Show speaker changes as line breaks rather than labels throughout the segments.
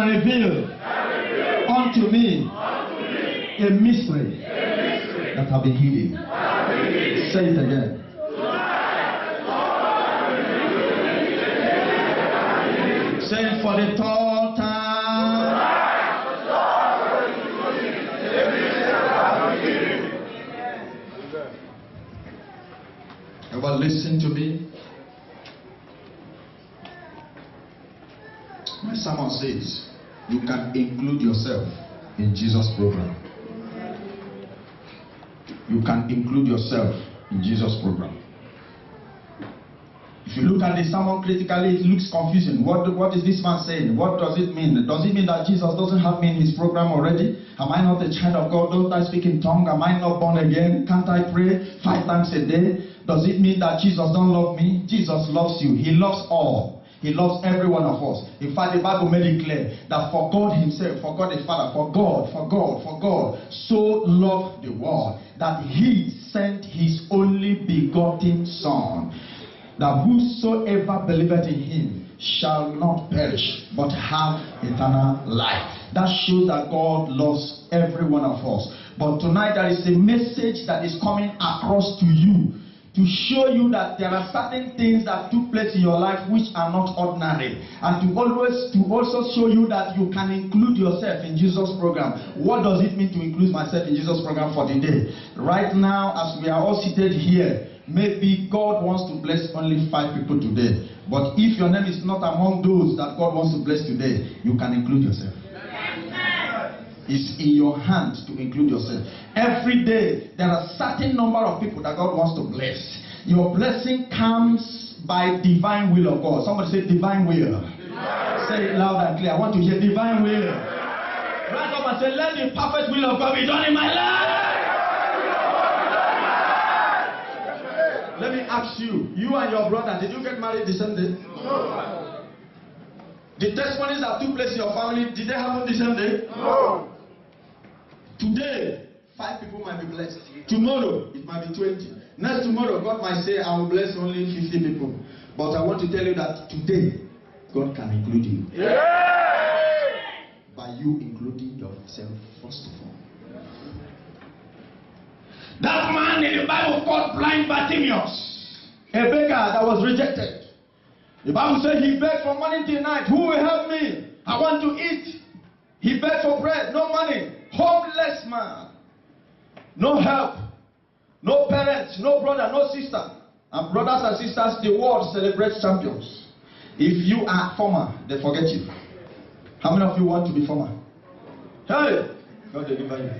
reveal unto me a mystery that have been hidden. Say it again. Say it for the third time. Everybody listen to me. My sermon says you can include yourself in Jesus' program. You can include yourself in Jesus' program. If you look at the sermon critically, it looks confusing. What is this man saying? What does it mean? Does it mean that Jesus doesn't have me in his program already? Am I not a child of God? Don't I speak in tongue? Am I not born again? Can't I pray 5 times a day? Does it mean that Jesus don't love me? Jesus loves you. He loves all. He loves every one of us. In fact, the Bible made it clear that for God himself, for God the Father, for God so loved the world that he sent his only begotten Son, that whosoever believeth in him shall not perish, but have eternal life. That shows that God loves every one of us. But tonight there is a message that is coming across to you, to show you that there are certain things that took place in your life which are not ordinary, and to also show you that you can include yourself in Jesus' program. What does it mean to include myself in Jesus' program for the day? Right now, as we are all seated here, maybe God wants to bless only 5 people today. But if your name is not among those that God wants to bless today, you can include yourself. It's in your hands to include yourself. Every day, there are a certain number of people that God wants to bless. Your blessing comes by divine will of God. Somebody say divine will. Say it loud and clear. I want to hear divine will. Rise up and say, let the perfect will of God be done in my life. Let me ask you, you and your brother, did you get married the same day? No. The testimonies that took place in your family, did they happen the same day? No. Today, 5 people might be blessed. Tomorrow, it might be 20. Next tomorrow, God might say, I will bless only 50 people. But I want to tell you that today, God can include you. Yeah. By you including yourself first of all. That man in the Bible called blind Bartimaeus, a beggar that was rejected. The Bible said he begged from morning till night. Who will help me? I want to eat. He begged for bread, no money. Homeless man. No help. No parents, no brother, no sister. And brothers and sisters, the world celebrates champions. If you are former, they forget you. How many of you want to be former? Hey! God deliver you.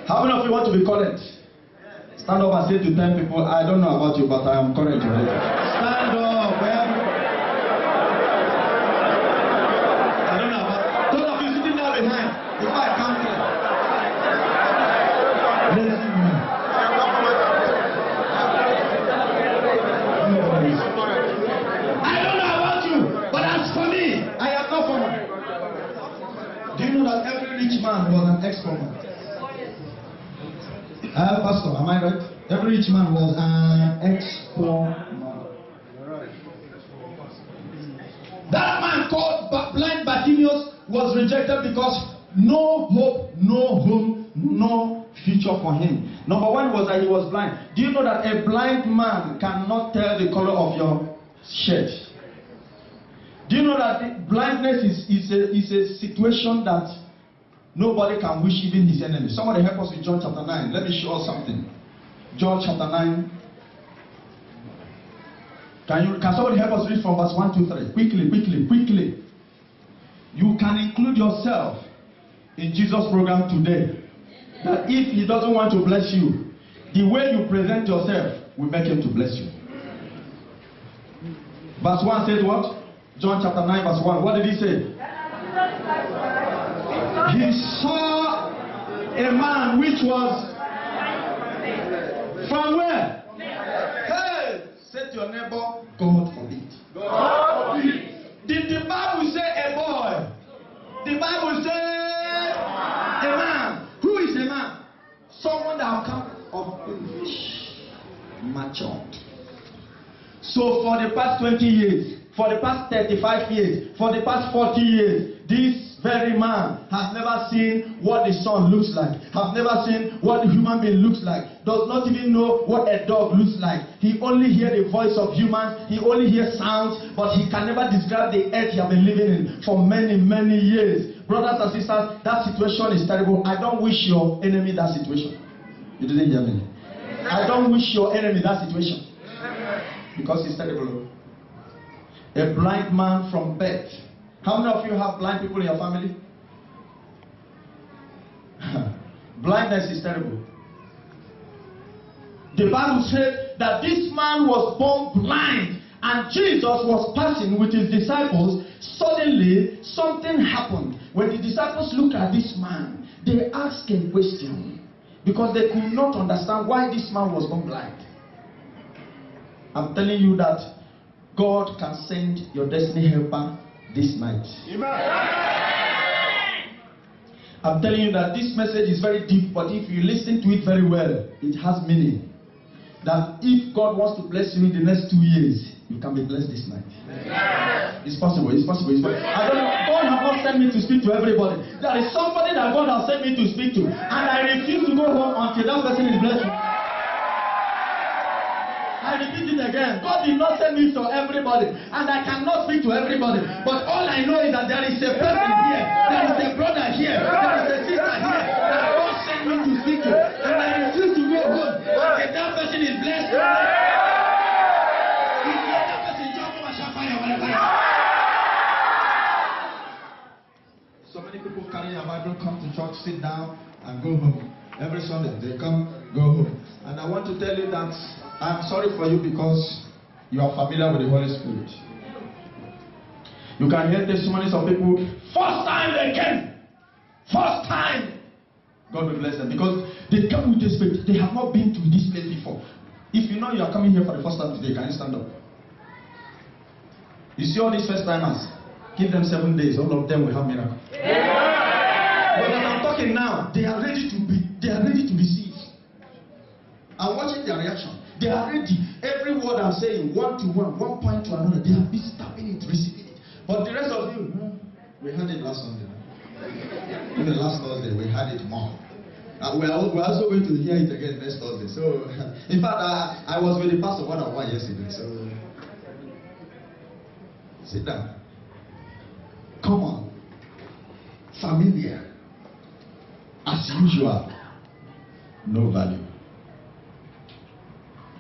How many of you want to be current? Stand up and say to 10 people, I don't know about you, but I am current already. Stand up, man. I don't know about those of you sitting there behind. Before I come here. I don't know about you, but as for me, I am not former. Do you know that every rich man was an ex-former? Pastor, am I right? Every rich man was an ex-poor man. That man called blind Bartimaeus was rejected because no hope, no home, no future for him. Number one was that he was blind. Do you know that a blind man cannot tell the color of your shirt? Do you know that blindness is a situation that nobody can wish even his enemy? Somebody help us with John chapter 9. Let me show us something. John chapter 9. Can somebody help us read from verse 1 to 3? Quickly. You can include yourself in Jesus' program today. That if he doesn't want to bless you, the way you present yourself will make him to bless you. Verse 1 says what? John chapter 9 verse 1. What did he say? He saw a man which was from where? Hey! Say to your neighbor, God forbid. God forbid. Did the Bible say a boy? The Bible says a man. Who is a man? Someone that have come of age, matured. So for the past 20 years, for the past 35 years, for the past 40 years, this ordinary man has never seen what the sun looks like, has never seen what a human being looks like, does not even know what a dog looks like. He only hears the voice of humans, he only hears sounds, but he can never describe the earth he has been living in for many, many years. Brothers and sisters, that situation is terrible. I don't wish your enemy that situation. You didn't hear me. I don't wish your enemy that situation. Because it's terrible. A blind man from birth. How many of you have blind people in your family? Blindness is terrible. The Bible said that this man was born blind, and Jesus was passing with his disciples. Suddenly, something happened. When the disciples looked at this man, they asked a question because they could not understand why this man was born blind. I'm telling you that God can send your destiny helper this night. Amen. I'm telling you that this message is very deep, but if you listen to it very well, it has meaning. That if God wants to bless you in the next 2 years, you can be blessed this night. Amen. It's possible, it's possible, it's possible. I don't know, God has not sent me to speak to everybody. There is somebody that God has sent me to speak to, and I refuse to go home until that person is blessed. I repeat it again. God did not send me to everybody, and I cannot speak to everybody. But all I know is that there is a person here, there is a brother here, there is a sister here that God sent me to speak to, and I refuse to go home until that person is blessed. So many people carry a Bible, come to church, sit down, and go home. Every Sunday they come, go home. And I want to tell you that I'm sorry for you because you are familiar with the Holy Spirit. You can hear testimonies of people, first time they came, first time. God will bless them because they come with the Spirit. They have not been to this place before. If you know you are coming here for the first time today, can you stand up? You see all these first timers, give them 7 days, all of them will have miracle. But as I'm talking now, they are ready to receive. I'm watching their reaction. They are ready. Every word I'm saying, one to one, one point to another, they are busy tapping it, receiving it. But the rest of you, we had it last Sunday. Even last Thursday, we had it more. We're also going to hear it again next Thursday. So, in fact, I was with the pastor one-on-one yesterday. So, sit down. Come on. Familiar. As usual. No value.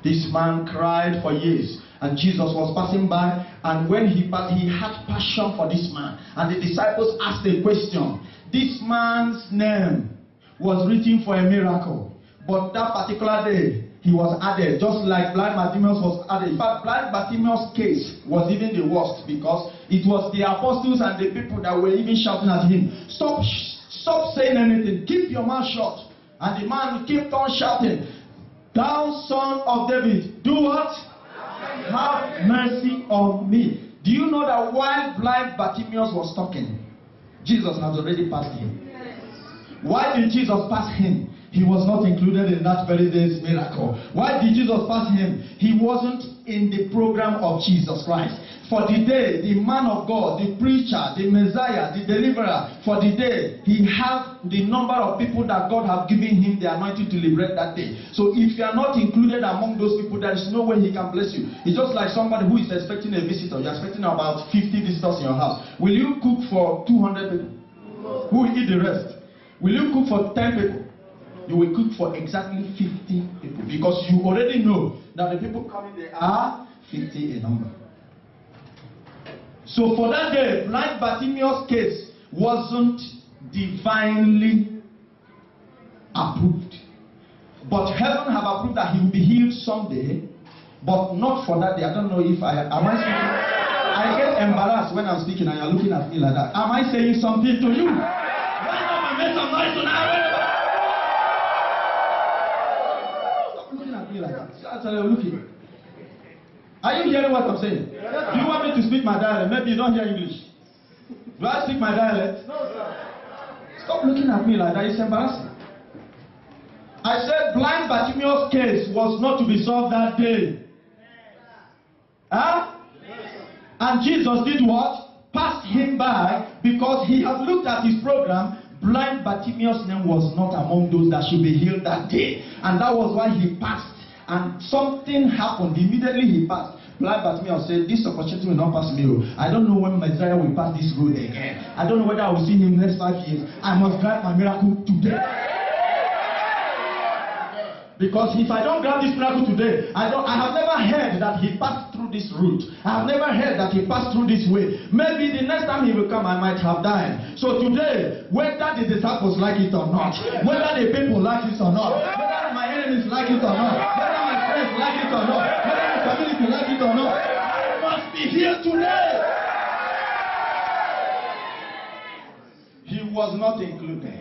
This man cried for years, and Jesus was passing by, and when he passed, he had passion for this man. And the disciples asked a question. This man's name was written for a miracle, but that particular day, he was added, just like blind Bartimaeus was added. In fact, blind Bartimaeus' case was even the worst, because it was the apostles and the people that were even shouting at him, stop saying anything, keep your mouth shut. And the man kept on shouting, thou son of David, do what? Have mercy on me. Do you know that while blind Bartimaeus was talking, Jesus had already passed him? Why did Jesus pass him? He was not included in that very day's miracle. Why did Jesus pass him? He wasn't in the program of Jesus Christ. For the day, the man of God, the preacher, the Messiah, the deliverer, for the day, he had the number of people that God have given him the anointing to liberate that day. So if you are not included among those people, there is no way he can bless you. It's just like somebody who is expecting a visitor. You're expecting about 50 visitors in your house. Will you cook for 200 people? Who will eat the rest? Will you cook for 10 people? You will cook for exactly 50 people, because you already know that the people coming there are 50 in number. So for that day, blind Bartimaeus' case wasn't divinely approved. But heaven have approved that he will be healed someday, but not for that day. I don't know if am I speaking? I get embarrassed when I'm speaking and you're looking at me like that. Am I saying something to you? Why not I make some noise tonight? Stop looking at me like that. That's how you're looking. Are you hearing what I'm saying? Do you want me to speak my dialect? Maybe you don't hear English. Do I speak my dialect? No, sir. Stop looking at me like that. It's embarrassing. I said blind Bartimaeus' case was not to be solved that day. Huh? And Jesus did what? passed him by because he had looked at his program. Blind Bartimaeus' name was not among those that should be healed that day. And that was why he passed. And something happened. Immediately he passed. Blind Bartimaeus said, this opportunity will not pass me. I don't know when Messiah will pass this road again. I don't know whether I will see him next 5 years. I must grant my miracle today. Because if I don't grant this miracle today, I have never heard that he passed through this route. I have never heard that he passed through this way. Maybe the next time he will come, I might have died. So today, whether the disciples like it or not, whether the people like it or not, whether my enemies like it or not, whether my friends like it or not, whether the community like it or not, I must be here today. He was not included.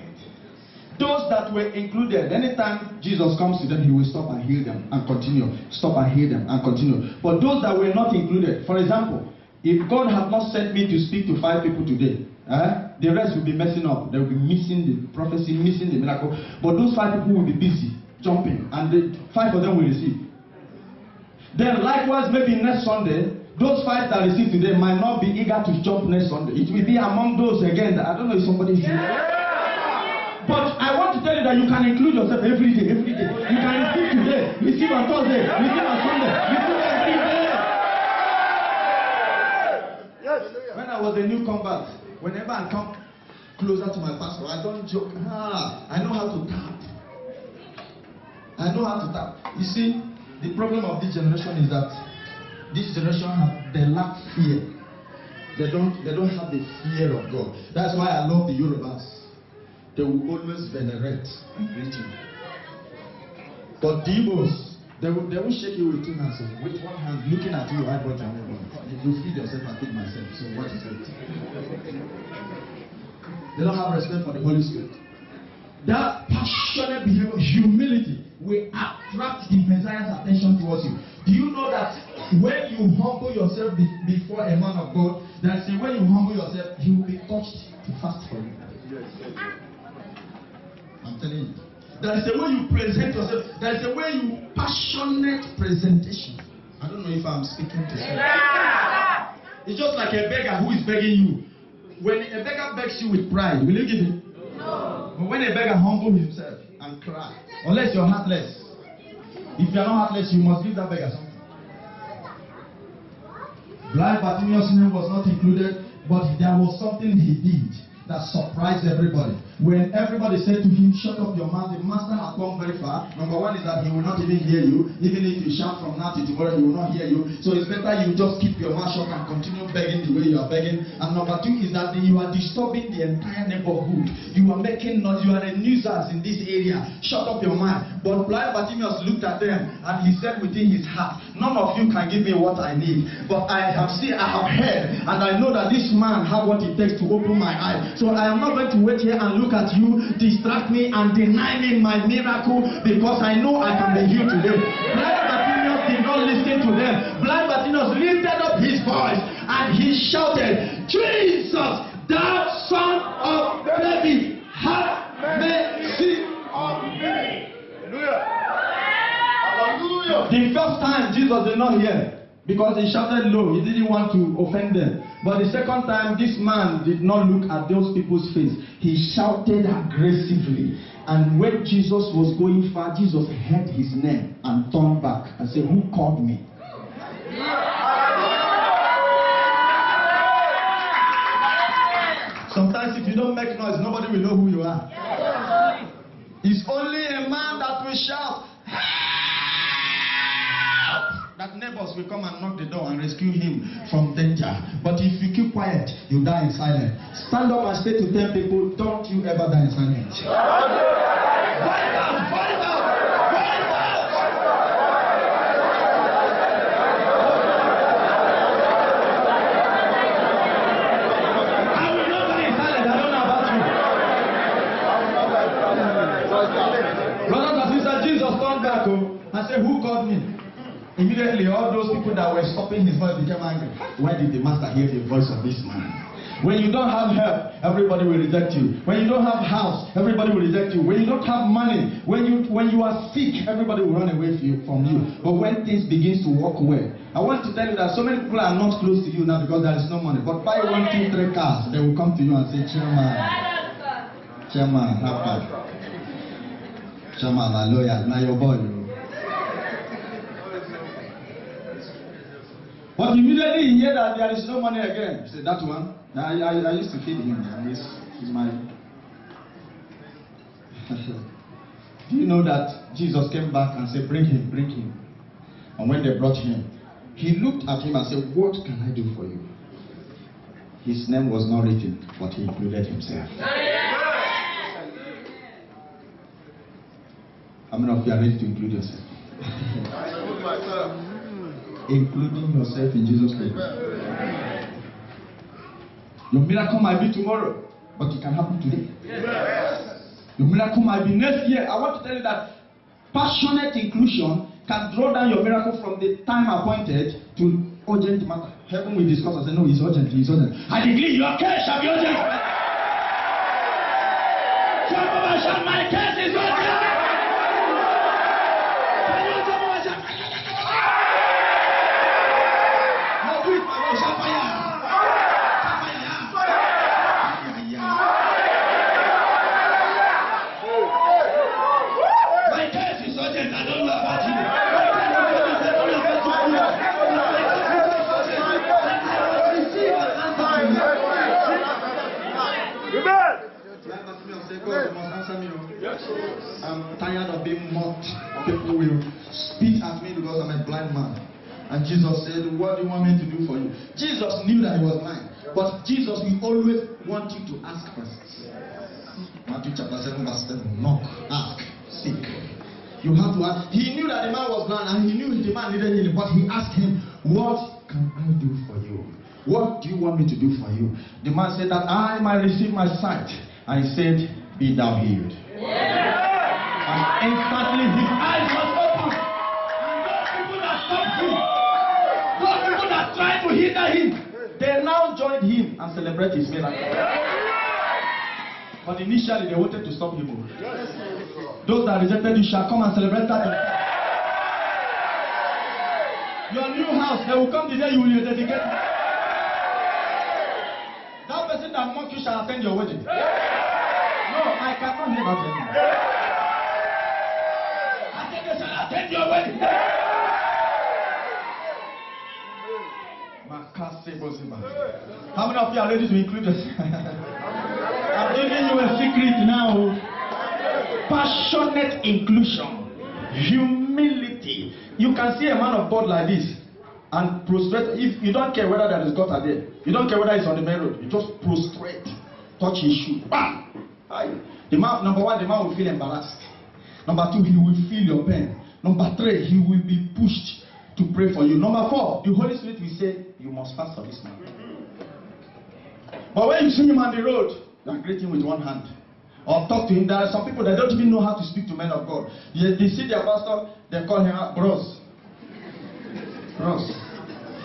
Those that were included, anytime Jesus comes to them, he will stop and heal them and continue. Stop and heal them and continue. But those that were not included, for example, if God had not sent me to speak to 5 people today, the rest will be messing up. They will be missing the prophecy, missing the miracle. But those 5 people will be busy jumping, and the 5 of them will receive. Then likewise, maybe next Sunday, those 5 that receive today might not be eager to jump next Sunday. It will be among those again that I don't know if somebody is here. But I want to tell you that you can include yourself every day, every day. You can receive today, receive on Thursday, receive on Sunday, receive every day. Yes. When I was a new convert, whenever I come closer to my pastor, I don't joke. I know how to tap. I know how to tap. You see, the problem of this generation is that this generation they lack fear. They don't have the fear of God. That's why I love the Yorubas. They will always venerate and greet you. But the Igbos, they will shake you with 2 hands. With 1 hand, looking at you, I brought your neighbor. You feed yourself, I feed myself. So what is it? They don't have respect for the Holy Spirit. That passionate behavior, humility, will attract the Messiah's attention towards you. Do you know that when you humble yourself before a man of God, that when you humble yourself, he will be touched to fast for you. I'm telling you. There is a way you present yourself. There is a way you passionate presentation. I don't know if I'm speaking to you. It's just like a beggar who is begging you. When a beggar begs you with pride, will you give him? No. But when a beggar humbles himself and cry, unless you're heartless. If you're not heartless, you must give that beggar something. Blind Bartimaeus' name was not included, but there was something he did that surprised everybody. When everybody said to him, shut up your mouth, the master had gone very far. Number 1 is that he will not even hear you. Even if you shout from now to tomorrow, he will not hear you. So it's better you just keep your mouth shut and continue begging the way you are begging. And number 2 is that you are disturbing the entire neighborhood. You are making noise. You are a nuisance in this area. Shut up your mouth. But blind Bartimaeus looked at them and he said within his heart, none of you can give me what I need. But I have heard, and I know that this man has what it takes to open my eyes. So I am not going to wait here and look at you, distract me and deny me my miracle, because I know I can be healed today. Blind Bartimaeus did not listen to them. Blind Bartimaeus lifted up his voice and he shouted, Jesus, thou son of David, have mercy on me. Hallelujah. The first time Jesus did not hear, because he shouted low, he didn't want to offend them. But the second time, this man did not look at those people's face. He shouted aggressively. And when Jesus was going far, Jesus heard his name and turned back and said, who called me? Sometimes if you don't make noise, nobody will know who you are. It's only a man that will shout, that neighbors will come and knock the door and rescue him from danger. But if you keep quiet, you die in silence. Stand up and say to 10 people, don't you ever die in silence. Fight out! Fight out! Fight out! I will not die in silence. I don't know about you. Brothers and sisters, Jesus turned back and said, who called me? Immediately, all those people that were stopping his voice became angry. Why did the master hear the voice of this man? When you don't have help, everybody will reject you. When you don't have house, everybody will reject you. When you don't have money, when you are sick, everybody will run away from you. But when things begins to work well, I want to tell you that so many people are not close to you now because there is no money. But buy 1, 2, 3 cars, they will come to you and say, Chairman, Chairman, a lawyer, now your boy. But immediately you hear that there is no money again. You say, that one, I used to feed him. He's my... Do you know that Jesus came back and said, bring him, bring him. And when they brought him, he looked at him and said, what can I do for you? His name was not written, but he included himself. How many of you are ready to include yourself? Including yourself in Jesus' name. Your miracle might be tomorrow, but it can happen today. Your miracle might be next year. I want to tell you that passionate inclusion can draw down your miracle from the time appointed to urgent matter. Heaven will discuss and say, no, it's urgent, it's urgent. I decree your case shall be urgent. My case is urgent. I'm tired of being mocked. People will spit at me because I'm a blind man. And Jesus said, what do you want me to do for you? Jesus knew that he was blind. But Jesus will always want you to ask first. Matthew chapter 7 verse 7. Knock, ask, seek. You have to ask. He knew that the man was blind and he knew the man needed healing. But he asked him, what can I do for you? What do you want me to do for you? The man said that I might receive my sight. And he said, be thou healed. And instantly his eyes were opened. And those people that stopped him, those people that tried to hinder him, they now joined him and celebrate his miracle. But initially they wanted to stop him. Those that rejected you shall come and celebrate that. Your new house, they will come the day you will dedicate it. That person that mocked you shall attend your wedding. No, I cannot hear that anymore. I think they shall attend your wedding. How many of you are ready to include us? I'm giving you a secret now. Passionate inclusion. Humility. You can see a man of God like this and prostrate. If you don't care whether there is gutter there, you don't care whether it's on the main road, you just prostrate, touch his shoe. Bam! The man, number one, the man will feel embarrassed. Number two, he will feel your pain. Number three, he will be pushed to pray for you. Number four, the Holy Spirit will say, you must fast for this man. But when you see him on the road, you greet him with one hand. Or talk to him. There are some people that don't even know how to speak to men of God. They see their pastor, they call him bros. Bros.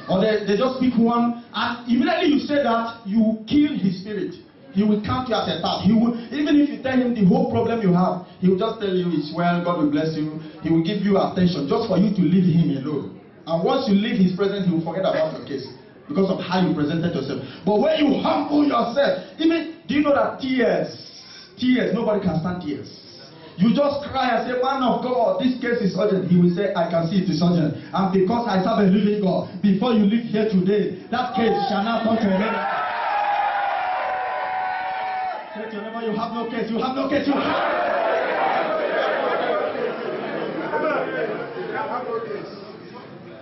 Or they just pick one, and immediately you say that, you kill his spirit. He will count you as a thought. He will, even if you tell him the whole problem you have, he will just tell you it's well, God will bless you. He will give you attention just for you to leave him alone. And once you leave his presence, he will forget about your case because of how you presented yourself. But when you humble yourself, even, do you know that tears, nobody can stand tears. You just cry and say, man of God, this case is urgent. He will say, I can see it is urgent. And because I serve a living God, before you leave here today, that case shall not come to an end. Say to your neighbor, you have no case, you have no case, you have.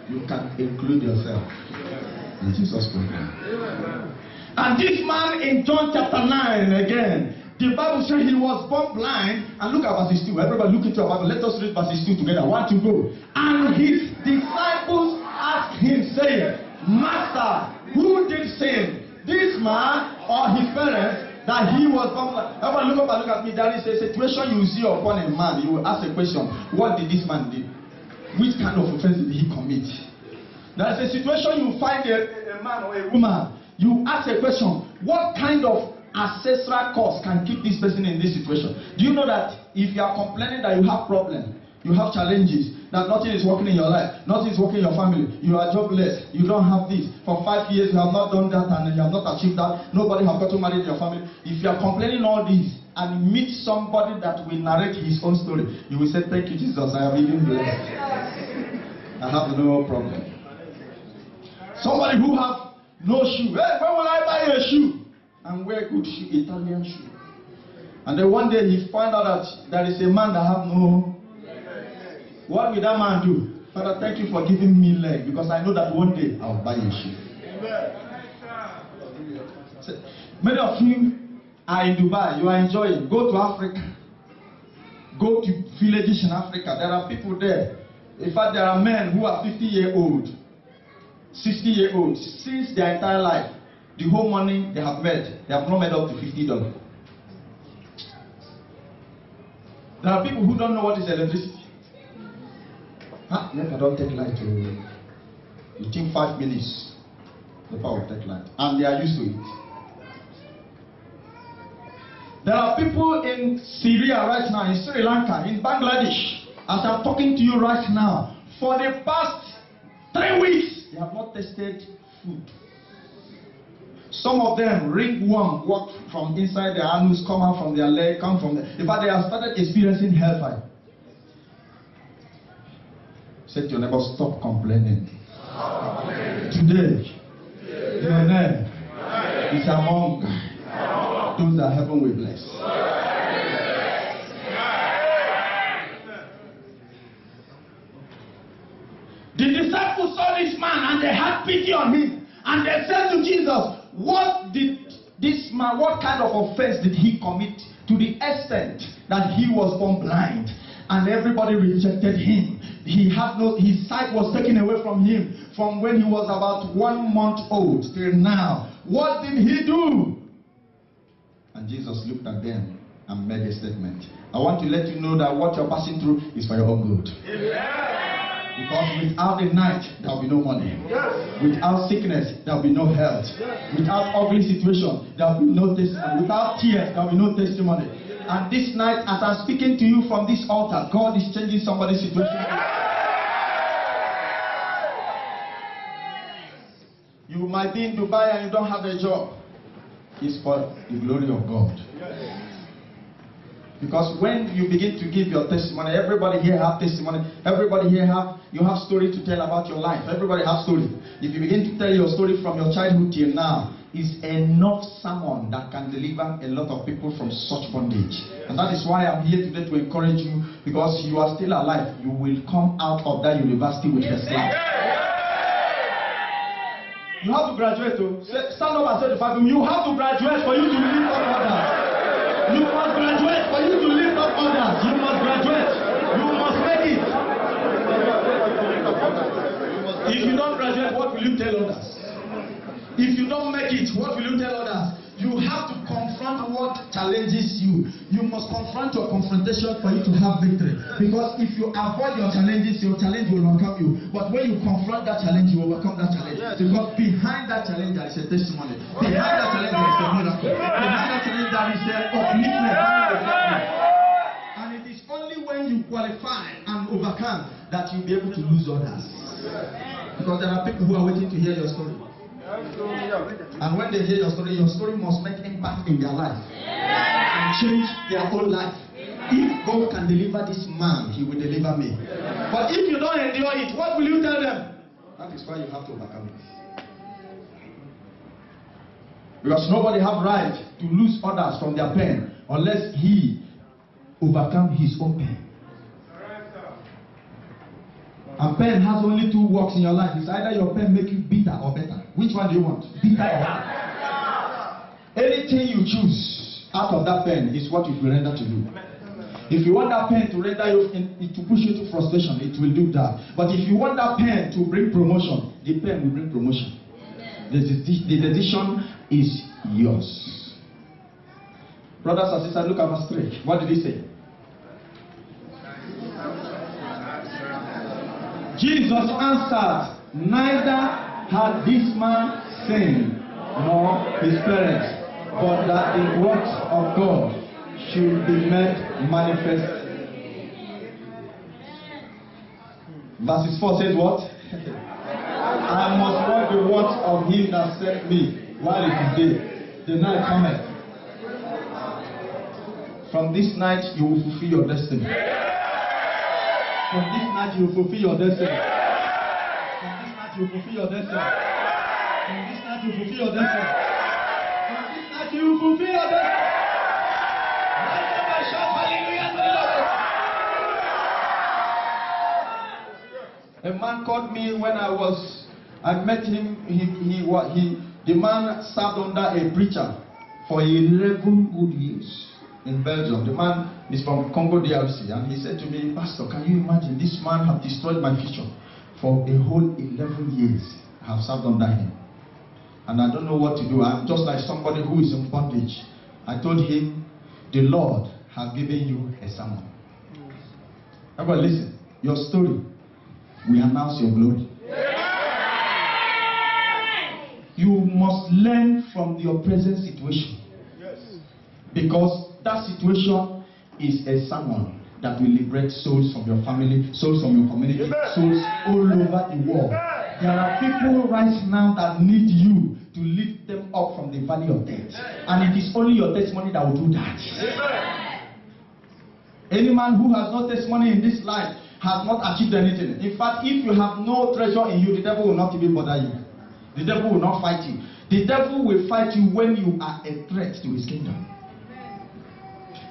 You can include yourself in Jesus' program. And this man in John chapter 9 again, the Bible says he was born blind. And look at verses 2. Everybody look into your Bible. Let us read verses 2 together. 1 to go. And his disciples asked him, saying, Master, who did sin, this man or his parents, that he was born blind? Everybody look up and look at me. There is a situation you see upon a man. You will ask a question. What did this man do? Which kind of offense did he commit? There is a situation you find a man or a woman. You ask a question. What kind of ancestral cause can keep this person in this situation? Do you know that if you are complaining that you have problem, You have challenges. That nothing is working in your life. Nothing is working in your family. You are jobless. You don't have this. For 5 years, you have not done that and you have not achieved that. Nobody have gotten married in your family. If you are complaining all this and meet somebody that will narrate his own story, you will say, thank you, Jesus. I am even blessed. I have no problem. Somebody who have no shoe. Hey, when will I buy a shoe? And wear good shoe, Italian shoe. And then one day he found out that there is a man that have no. What will that man do? Father, thank you for giving me leg, because I know that one day I'll buy a shoe. So, many of you are in Dubai, you are enjoying. Go to Africa. Go to villages in Africa. There are people there. In fact, there are men who are 50-year-old, 60-year-old, since their entire life. The whole money they have made, they have not made up to $50. There are people who don't know what is electricity. Never don't take light to you think 5 minutes the power will take light, and they are used to it. There are people in Syria right now, in Sri Lanka, in Bangladesh, as I'm talking to you right now. For the past 3 weeks, they have not tasted food. Some of them ringworm walk from inside their anus, come out from their leg, come from there. In fact, they have started experiencing hellfire. Say to your neighbor, stop complaining. Today, your name is among those that heaven will bless. The disciples saw this man and they had pity on him. And they said to Jesus, what did this man, what kind of offense did he commit to the extent that he was born blind and everybody rejected him? His sight was taken away from him from when he was about 1 month old till now. What did he do? And Jesus looked at them and made a statement. I want to let you know that what you're passing through is for your own good. Because without the night, there will be no money. Without sickness, there will be no health. Without ugly situation, there will be no testimony. Without tears, there will be no testimony. And this night, as I'm speaking to you from this altar, God is changing somebody's situation. You might be in Dubai and you don't have a job. It's for the glory of God. Because when you begin to give your testimony, everybody here have testimony. Everybody here you have story to tell about your life. Everybody has story. If you begin to tell your story from your childhood till now, it's enough sermon that can deliver a lot of people from such bondage. And that is why I'm here today to encourage you, because you are still alive. You will come out of that university with first class. You have to graduate. Stand up and say the fact. You have to graduate for you to lift up others. You must graduate for you to lift up others. You must graduate. You must make it. If you don't graduate, what will you tell others? If you don't make it, what will you tell others? You have to confront what challenges you. You must confront your confrontation for you to have victory. Because if you avoid your challenges, your challenge will overcome you. But when you confront that challenge, you overcome that challenge. Because behind that challenge, there is a testimony. Behind that challenge, there is a miracle. Behind that challenge, there is a upliftment. And it is only when you qualify and overcome that you'll be able to lose others. Because there are people who are waiting to hear your story. And when they hear your story must make impact in their life and change their whole life. If God can deliver this man, he will deliver me. But if you don't endure it, what will you tell them? That is why you have to overcome it. Because nobody have right to lose others from their pain unless he overcome his own pain. And pain has only 2 works in your life. It's either your pain make you bitter or better. Which one do you want? Bitter or better? Anything you choose out of that pain is what you will render to do. If you want that pain to render you, to push you to frustration, it will do that. But if you want that pain to bring promotion, the pain will bring promotion. The decision is yours. Brothers and sisters, look at verse 3. What did he say? Jesus answered, neither had this man sinned nor his parents, but that the works of God should be made manifest Verses 4 says what? I must work the works of him that sent me while it is day. The night cometh. From this night you will fulfill your destiny. From this night you will fulfill your destiny. From this night you will fulfill your destiny. From this night you will fulfill your destiny. From this night you will fulfill your destiny. A man called me when I met him. The man served under a preacher for 11 good years in Belgium. The man is from Congo DRC, and he said to me, Pastor, can you imagine this man have destroyed my future for a whole 11 years? I have served under him, and I don't know what to do. I'm just like somebody who is in bondage. I told him, the Lord has given you a sermon. Everybody listen, your story we announce your glory. You must learn from your present situation. Because that situation is a sermon that will liberate souls from your family, souls from your community, souls all over the world. There are people right now that need you to lift them up from the valley of death. And it is only your testimony that will do that. Any man who has no testimony in this life has not achieved anything. In fact, if you have no treasure in you, the devil will not even bother you. The devil will not fight you. The devil will fight you when you are a threat to his kingdom.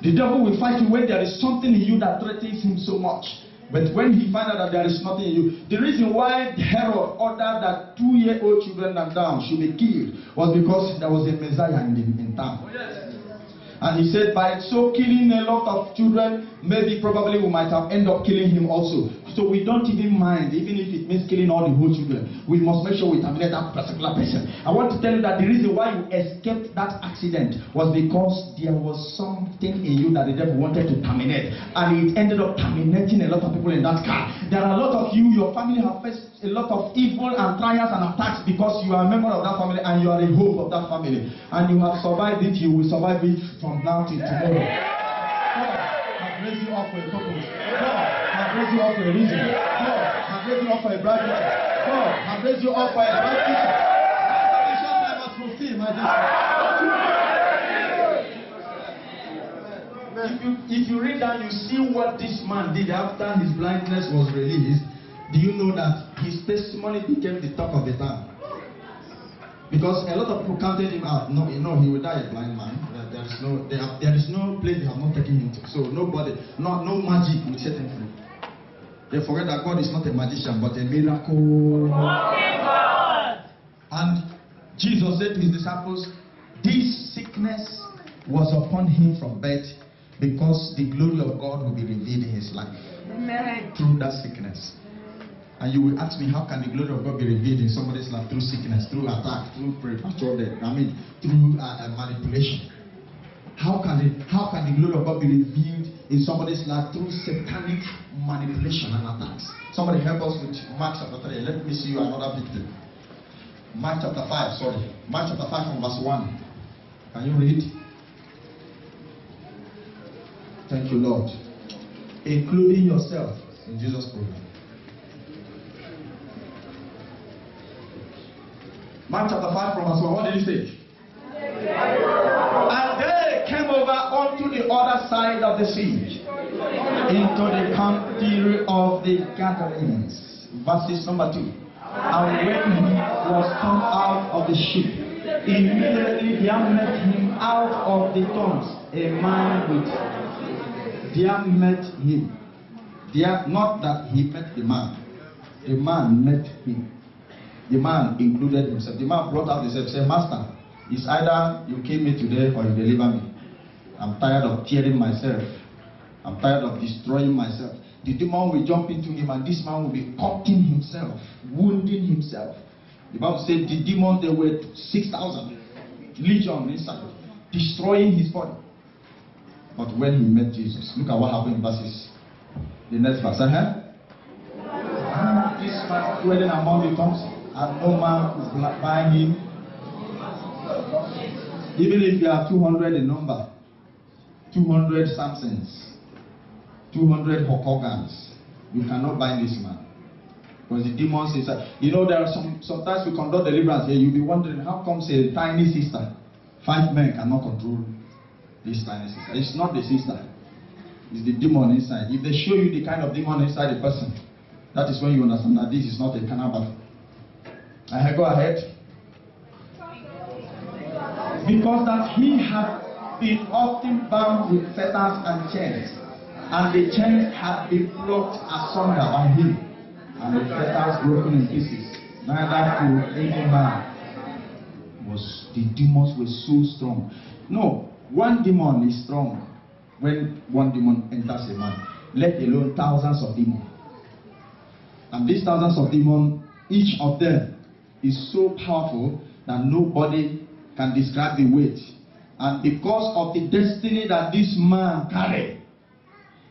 The devil will fight you when there is something in you that threatens him so much. But when he finds out that there is nothing in you, the reason why Herod ordered that 2-year-old children and down should be killed was because there was a Messiah in town. And he said, by so killing a lot of children, maybe probably we might have ended up killing him also. So we don't even mind, even if it means killing all the whole children. We must make sure we terminate that particular person. I want to tell you that the reason why you escaped that accident was because there was something in you that the devil wanted to terminate. And it ended up terminating a lot of people in that car. There are a lot of you, your family have faced a lot of evil and trials and attacks because you are a member of that family and you are a hope of that family. And you have survived it, you will survive it from now till tomorrow. God has raised you up for a purpose. God has raised you up for a reason. God has raised you up for a bright future. God has raised you up for a bright future. The short time must fulfill my destiny. If you read that, you see what this man did after his blindness was released. Do you know that his testimony became the talk of the town? Because a lot of people counted him out. No, he will die a blind man. There is no place they have not taken him to. So nobody, no magic will set him free. They forget that God is not a magician, but a miracle. And Jesus said to his disciples, this sickness was upon him from birth, because the glory of God will be revealed in his life. Amen. Through that sickness. And you will ask me, how can the glory of God be revealed in somebody's life? Through sickness, through attack, through premature death. Through manipulation. How can the glory of God be revealed in somebody's life? Through satanic manipulation and attacks. Somebody help us with Mark chapter 3. Let me see you another victim. Mark chapter 5, sorry. Mark chapter 5 from verse 1. Can you read? Thank you, Lord. Including yourself in Jesus' program. Mark chapter 5 from verse 1. What did he say? And they came over onto the other side of the sea, into the country of the Gadarenes. Verses number 2. And when he was come out of the ship, immediately there met him out of the tombs a man with. There met him. There, not that he met the man. The man met him. The man included himself. The man brought out himself, said, Master, it's either you kill me today or you deliver me. I'm tired of tearing myself. I'm tired of destroying myself. The demon will jump into him and this man will be cutting himself, wounding himself. The Bible said the demons, there were 6,000 legion inside, destroying his body. But when he met Jesus, look at what happened in verses. The next verse. This man dwelling among the tombs, and no man could bind him. Even if you are 200 in number, 200 Samsons, 200 Hokogans, you cannot bind this man. Because the demons inside. You know, there are sometimes we conduct deliverance here. You'll be wondering, how come a tiny sister, 5 men cannot control this tiny sister? It's not the sister. It's the demon inside. If they show you the kind of demon inside the person, that is when you understand that this is not a carnal battle. Go ahead. Because that he had been often bound with fetters and chains, and the chains had been plucked asunder by him, and the fetters broken in pieces. Neither could any man. The demons were so strong. No, one demon is strong when one demon enters a man, let alone thousands of demons. And these thousands of demons, each of them is so powerful that nobody can describe the weight. And because of the destiny that this man carried,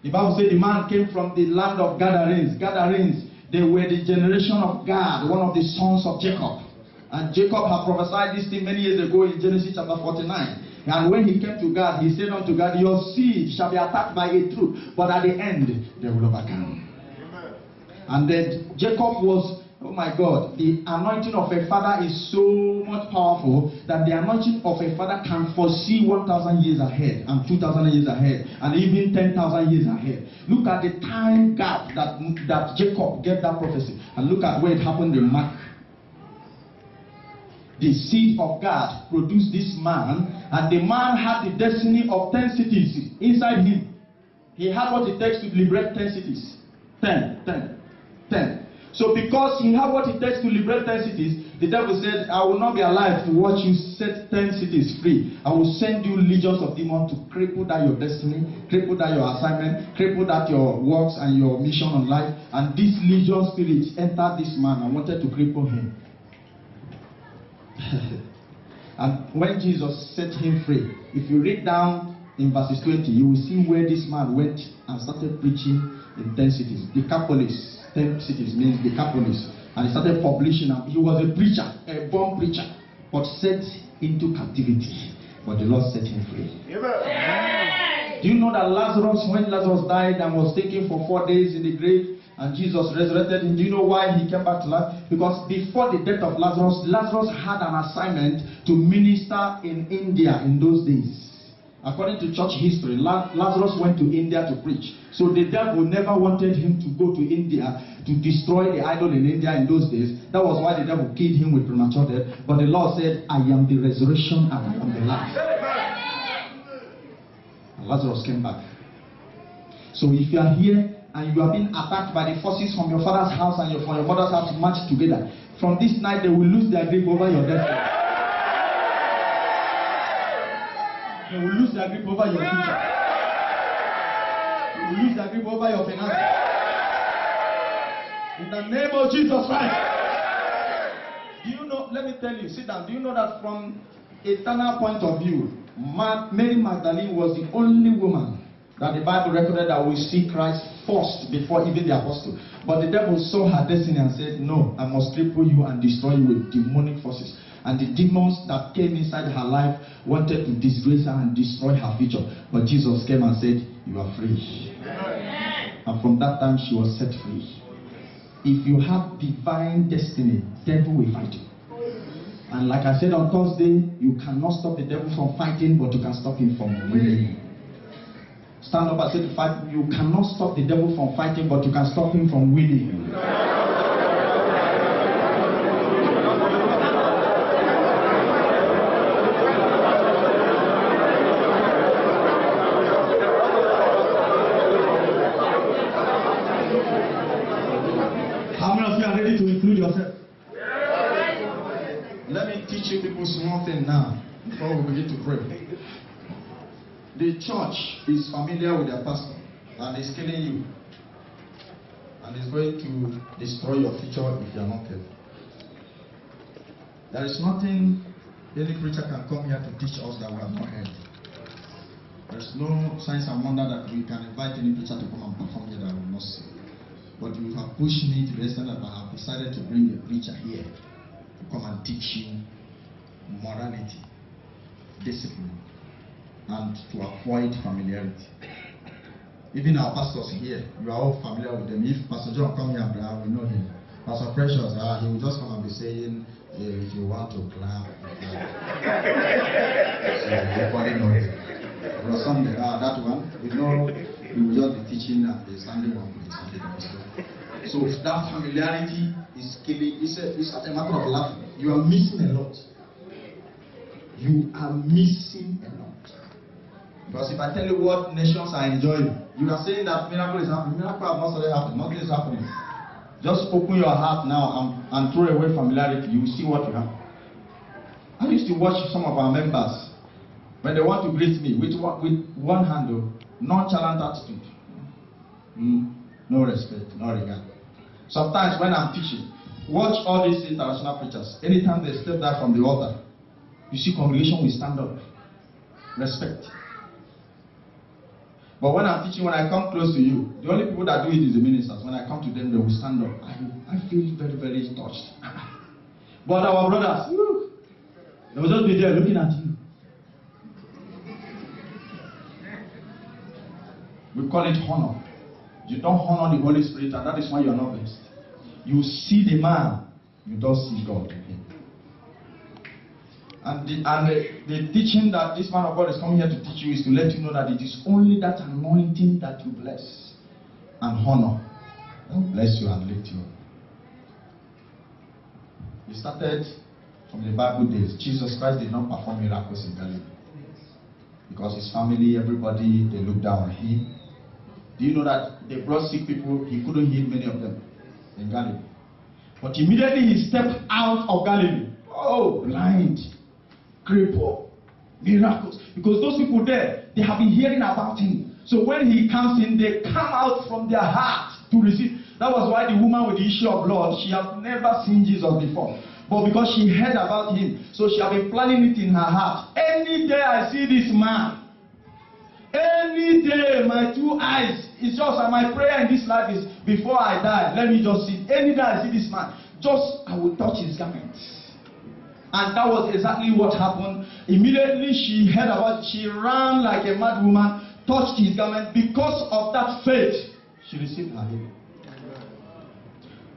the Bible said the man came from the land of Gadarenes. Gadarenes, they were the generation of Gad, one of the sons of Jacob. And Jacob had prophesied this thing many years ago in Genesis chapter 49. And when he came to God, he said unto God, your seed shall be attacked by a troop, but at the end they will overcome. And then Jacob was, oh my God, the anointing of a father is so much powerful that the anointing of a father can foresee 1,000 years ahead and 2,000 years ahead and even 10,000 years ahead. Look at the time gap that Jacob gave that prophecy, and look at where it happened in Mark. The seed of God produced this man, and the man had the destiny of 10 cities inside him. He had what it takes to liberate 10 cities. 10. So because he had what it takes to liberate 10 cities, the devil said, I will not be alive to watch you set 10 cities free. I will send you legions of demons to cripple that your destiny, cripple that your assignment, cripple that your works and your mission on life. And these legion spirits entered this man and wanted to cripple him. And when Jesus set him free, if you read down in verses 20, you will see where this man went and started preaching in 10 cities. Decapolis. 10 cities means Decapolis. And he started publishing. He was a preacher, a born preacher, but set into captivity. But the Lord set him free. Amen. Do you know that Lazarus, when Lazarus died and was taken for 4 days in the grave, and Jesus resurrected him, do you know why he came back to life? Because before the death of Lazarus, Lazarus had an assignment to minister in India in those days. According to church history, Lazarus went to India to preach. So the devil never wanted him to go to India to destroy the idol in India in those days. That was why the devil killed him with premature death. But the Lord said, I am the resurrection and I am the life. And Lazarus came back. So if you are here and you are being attacked by the forces from your father's house and from your mother's house matched together, from this night they will lose their grip over your destiny. They will lose their grip over your future. They will lose their grip over your finances. In the name of Jesus Christ. Do you know, let me tell you, sit down. Do you know that from eternal point of view, Mary Magdalene was the only woman that the Bible recorded that will see Christ first before even the apostle. But the devil saw her destiny and said, no, I must cripple you and destroy you with demonic forces. And the demons that came inside her life wanted to disgrace her and destroy her future. But Jesus came and said, you are free. Amen. And from that time she was set free. If you have divine destiny, devil will fight you. And like I said on Thursday, you cannot stop the devil from fighting, but you can stop him from winning. Stand up and say to fight. You cannot stop the devil from fighting, but you can stop him from winning. How many of you are ready to include yourself? Let me teach you people small thing now before we begin to pray. The church is familiar with their pastor and is killing you, and is going to destroy your future if you are not careful. There is nothing any preacher can come here to teach us that we have not heard. There is no signs and wonder that we can invite any preacher to come and perform here that we will not see. But you have pushed me to the extent that I have decided to bring a preacher here to come and teach you morality, discipline, and to avoid familiarity. Even our pastors here, you are all familiar with them. If Pastor John come here, we know him. Pastor Precious, he will just come and be saying, if you want to clap, so everybody knows it. But Sunday, that one, we will just be teaching at the Sunday one. So that familiarity is killing. It's a matter of laughing. You are missing a lot. You are missing a lot. Because if I tell you what nations are enjoying, you are saying that miracle is happening. Miracle has not started happening. Nothing is happening. Just open your heart now and throw away familiarity. You will see what you have. I used to watch some of our members when they want to greet me with one hand, nonchalant attitude. No respect, no regard. Sometimes when I'm teaching, watch all these international preachers. Anytime they step down from the altar, you see congregation will stand up. Respect. But when I'm teaching, when I come close to you, the only people that do it is the ministers. When I come to them, they will stand up. I feel very, very touched. But our brothers, they will just be there looking at you. We call it honor. You don't honor the Holy Spirit, and that is why you are not blessed. You see the man, you don't see God in him. And the teaching that this man of God is coming here to teach you is to let you know that it is only that anointing that you bless and honor that will bless you and lift you up. It started from the Bible days. Jesus Christ did not perform miracles in Galilee because his family, everybody, they looked down on him. Do you know that they brought sick people? He couldn't heal many of them in Galilee. But immediately he stepped out of Galilee. Oh, blind, cripple, miracles. Because those people there, they have been hearing about him. So when he comes in, they come out from their heart to receive. That was why the woman with the issue of blood, she had never seen Jesus before. But because she heard about him, so she had been planning it in her heart. Any day I see this man, any day my two eyes, it's just my prayer in this life is before I die, let me just see. Any day I see this man, just I will touch his garment. And that was exactly what happened. Immediately she heard about it, she ran like a mad woman, touched his garment. Because of that faith, she received her healing.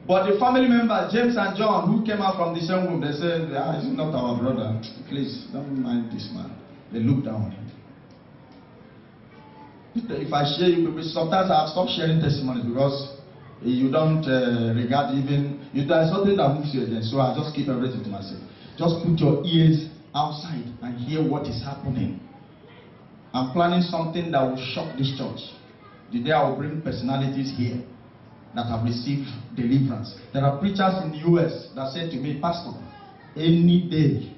But the family members, James and John, who came out from the same room, they said, it's not our brother. Please, don't mind this man. They looked down on him. If I share you, sometimes I have stopped sharing testimonies because you don't regard even, there's nothing that moves you again. So I just keep everything to myself. Just put your ears outside and hear what is happening. I'm planning something that will shock this church. The day I will bring personalities here that have received deliverance. There are preachers in the US that said to me, Pastor, any day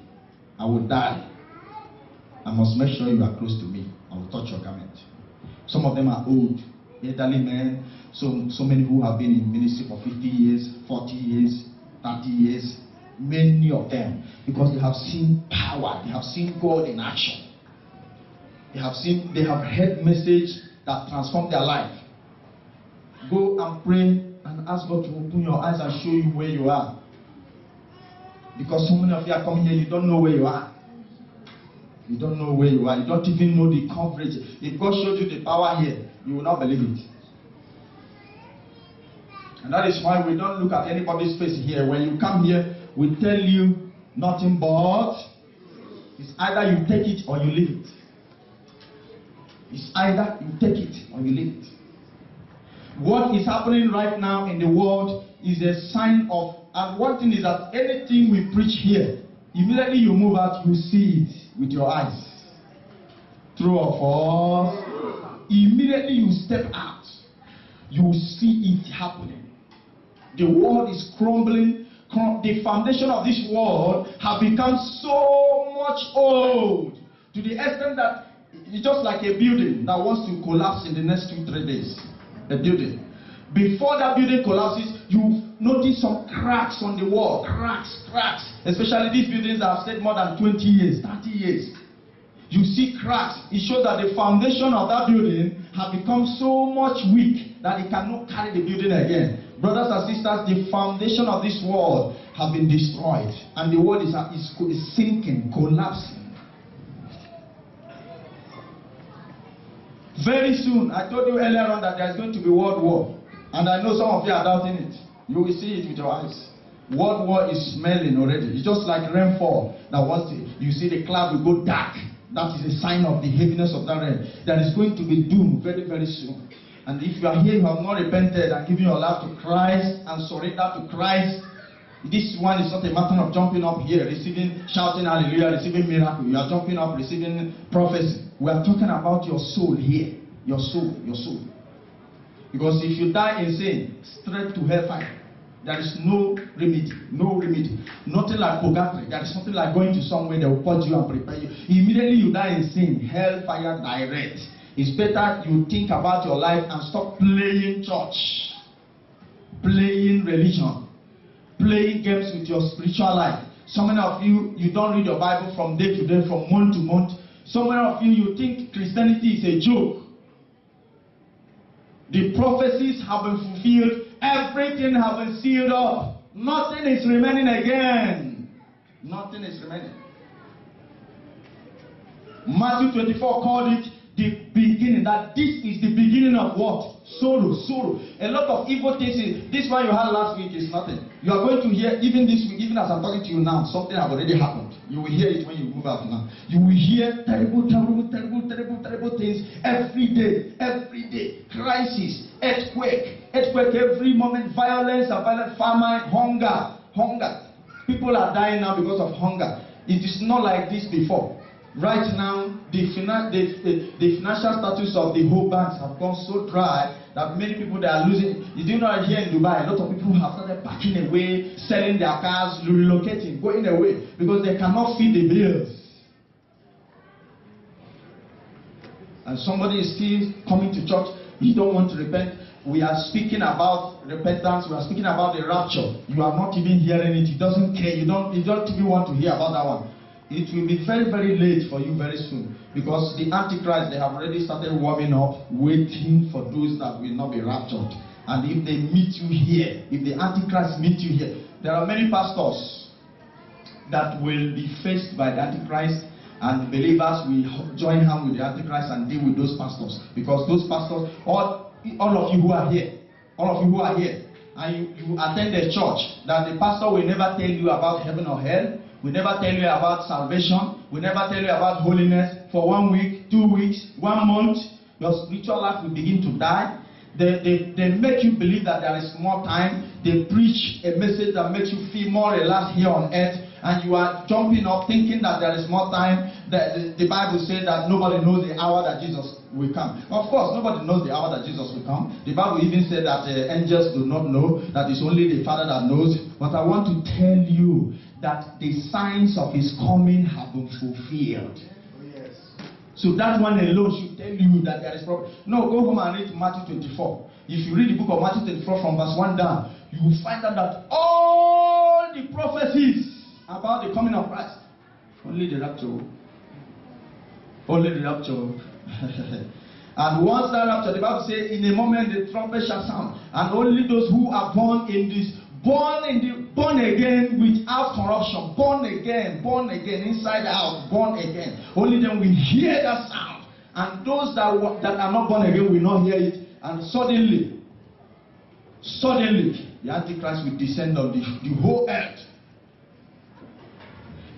I will die, I must make sure you are close to me. I will touch your garment. Some of them are old, elderly men, so many who have been in ministry for 50 years, 40 years, 30 years. Many of them, because they have seen power, they have seen God in action. They have heard message that transformed their life. Go and pray and ask God to open your eyes and show you where you are. Because so many of you are coming here, you don't know where you are. You don't know where you are. You don't even know the coverage. If God showed you the power here, you will not believe it. And that is why we don't look at anybody's face here. When you come here, we tell you nothing but it's either you take it or you leave it. It's either you take it or you leave it. What is happening right now in the world is a sign of, and one thing is that anything we preach here, immediately you move out, you see it with your eyes. True or false? Immediately you step out, you see it happening. The world is crumbling. The foundation of this world have become so much old to the extent that it's just like a building that wants to collapse in the next 2-3 days. A building. Before that building collapses, you notice some cracks on the wall. Cracks. Especially these buildings that have stayed more than 20 years, 30 years. You see cracks. It shows that the foundation of that building has become so much weak that it cannot carry the building again. Brothers and sisters, the foundation of this world has been destroyed. And the world is sinking, collapsing. Very soon, I told you earlier on that there is going to be world war. And I know some of you are doubting it. You will see it with your eyes. World war is smelling already. It's just like rainfall. That once you see the cloud will go dark. That is a sign of the heaviness of that rain. That is going to be doom very, very soon. And if you are here, you have not repented and given your life to Christ and surrender to Christ, this one is not a matter of jumping up here, receiving, shouting hallelujah, receiving miracle. You are jumping up, receiving prophecy. We are talking about your soul here. Your soul, your soul. Because if you die in sin, straight to hellfire. There is no remedy. No remedy. Nothing like purgatory. There is something like going to somewhere that will purge you and prepare you. Immediately you die in sin, hellfire direct. It's better you think about your life and stop playing church, playing religion, playing games with your spiritual life. So many of you, you don't read your Bible from day to day, from month to month. So many of you, you think Christianity is a joke. The prophecies have been fulfilled. Everything has been sealed up. Nothing is remaining again. Nothing is remaining. Matthew 24 called it the beginning. That this is the beginning of what? Sorrow, sorrow. A lot of evil things. This one you had last week is nothing. You are going to hear, even this week, even as I'm talking to you now, something has already happened. You will hear it when you move out now. You will hear terrible, terrible, terrible, terrible, terrible things every day. Every day. Crisis, earthquake every moment, violence, violent famine, hunger. People are dying now because of hunger. It is not like this before. Right now, the financial status of the whole banks have gone so dry that many people, they are losing. You do know here in Dubai, a lot of people have started packing away, selling their cars, relocating, going away because they cannot feed the bills. And somebody is still coming to church. You don't want to repent. We are speaking about repentance. We are speaking about the rapture. You are not even hearing it. You doesn't care. You don't even want to hear about that one. It will be very, very late for you very soon. Because the Antichrist, they have already started warming up, waiting for those that will not be raptured. And if they meet you here, if the Antichrist meet you here, there are many pastors that will be faced by the Antichrist, and believers will join hands with the Antichrist and deal with those pastors. Because those pastors, all of you who are here, and you attend a church, that the pastor will never tell you about heaven or hell. We never tell you about salvation. We never tell you about holiness. For 1 week, 2 weeks, 1 month, your spiritual life will begin to die. They make you believe that there is more time. They preach a message that makes you feel more relaxed here on earth. And you are jumping up thinking that there is more time. The Bible says that nobody knows the hour that Jesus will come. Of course, nobody knows the hour that Jesus will come. The Bible even said that angels do not know, that it's only the Father that knows. But I want to tell you that the signs of his coming have been fulfilled. Yes. So that one alone should tell you that there is problem. No, go home and read Matthew 24. If you read the book of Matthew 24 from verse 1 down, you will find out that all the prophecies about the coming of Christ, only the rapture. Only the rapture. And once that rapture, the Bible says, in a moment the trumpet shall sound, and only those who are born again without corruption, born again, inside out, born again. Only then we hear that sound, and those that are not born again will not hear it. And suddenly, the Antichrist will descend on the whole earth.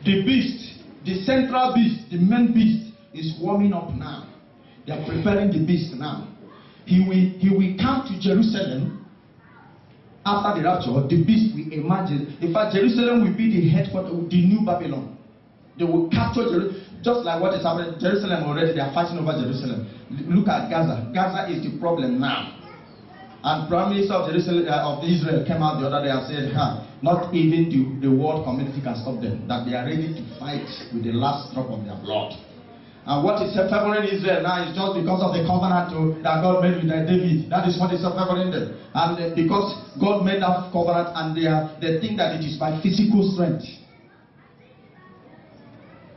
The beast, the central beast, the main beast is warming up now. They are preparing the beast now. He will come to Jerusalem after the rapture. The beast will emerge. In fact, Jerusalem will be the headquarters of the new Babylon. They will capture Jerusalem. Just like what is happening in Jerusalem already, they are fighting over Jerusalem. Look at Gaza. Gaza is the problem now. And Prime Minister of Jerusalem, of Israel came out the other day and said, not even the world community can stop them. That they are ready to fight with the last drop of their blood. And what is favoring Israel now is just because of the covenant that God made with David. That is what is favoring them. And because God made that covenant, and they think that it is by physical strength.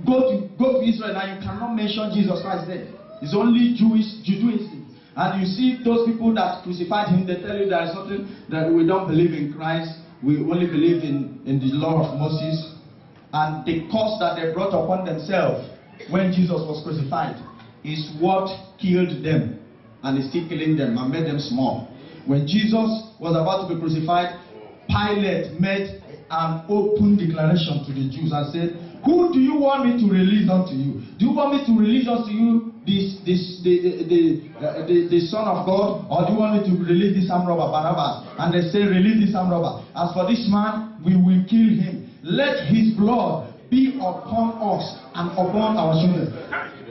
Go to Israel now, you cannot mention Jesus Christ there. It's only Judaism. And you see those people that crucified him, they tell you there is something that we don't believe in Christ. We only believe in the law of Moses. And the curse that they brought upon themselves when Jesus was crucified is what killed them, and is still killing them and made them small. When Jesus was about to be crucified, Pilate made an open declaration to the Jews and said, who do you want me to release unto you? Do you want me to release unto you the Son of God, or do you want me to release this armed robber Barabbas? And they say, release this armed robber. As for this man, we will kill him. Let his blood be upon us and upon our children.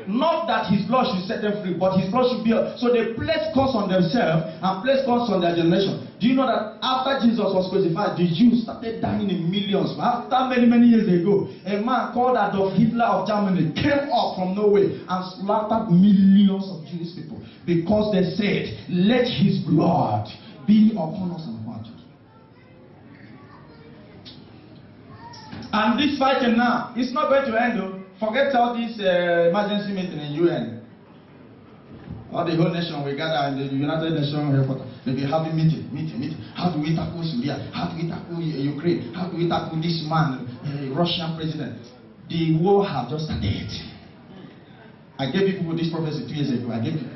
Not that his blood should set them free, but his blood should be. So they placed curse on themselves and placed curse on their generation. Do you know that after Jesus was crucified, the Jews started dying in millions? After many years ago, a man called Adolf Hitler of Germany came up from nowhere and slaughtered millions of Jewish people because they said, let his blood be upon us and upon our children. And this fighting now, it's not going to end though. Forget all this emergency meeting in UN. All the whole nation will gather in the United Nations headquarters. They'll be having meeting. How do we tackle Syria? How do we tackle Ukraine? How do we tackle this man, Russian president? The war have just started. I gave people this prophecy 2 years ago. I gave you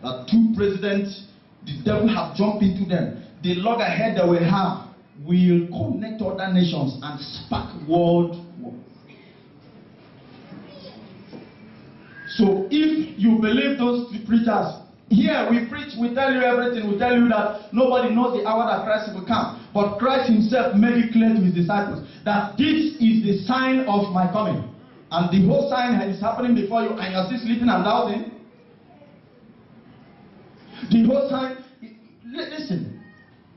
that 2 presidents, the devil have jumped into them. The loggerhead that we have will connect other nations and spark world war. So if you believe those preachers, here we preach, we tell you everything, we tell you that nobody knows the hour that Christ will come. But Christ himself made it clear to his disciples that this is the sign of my coming. And the whole sign is happening before you and you're still sleeping and doubting. The whole sign, listen,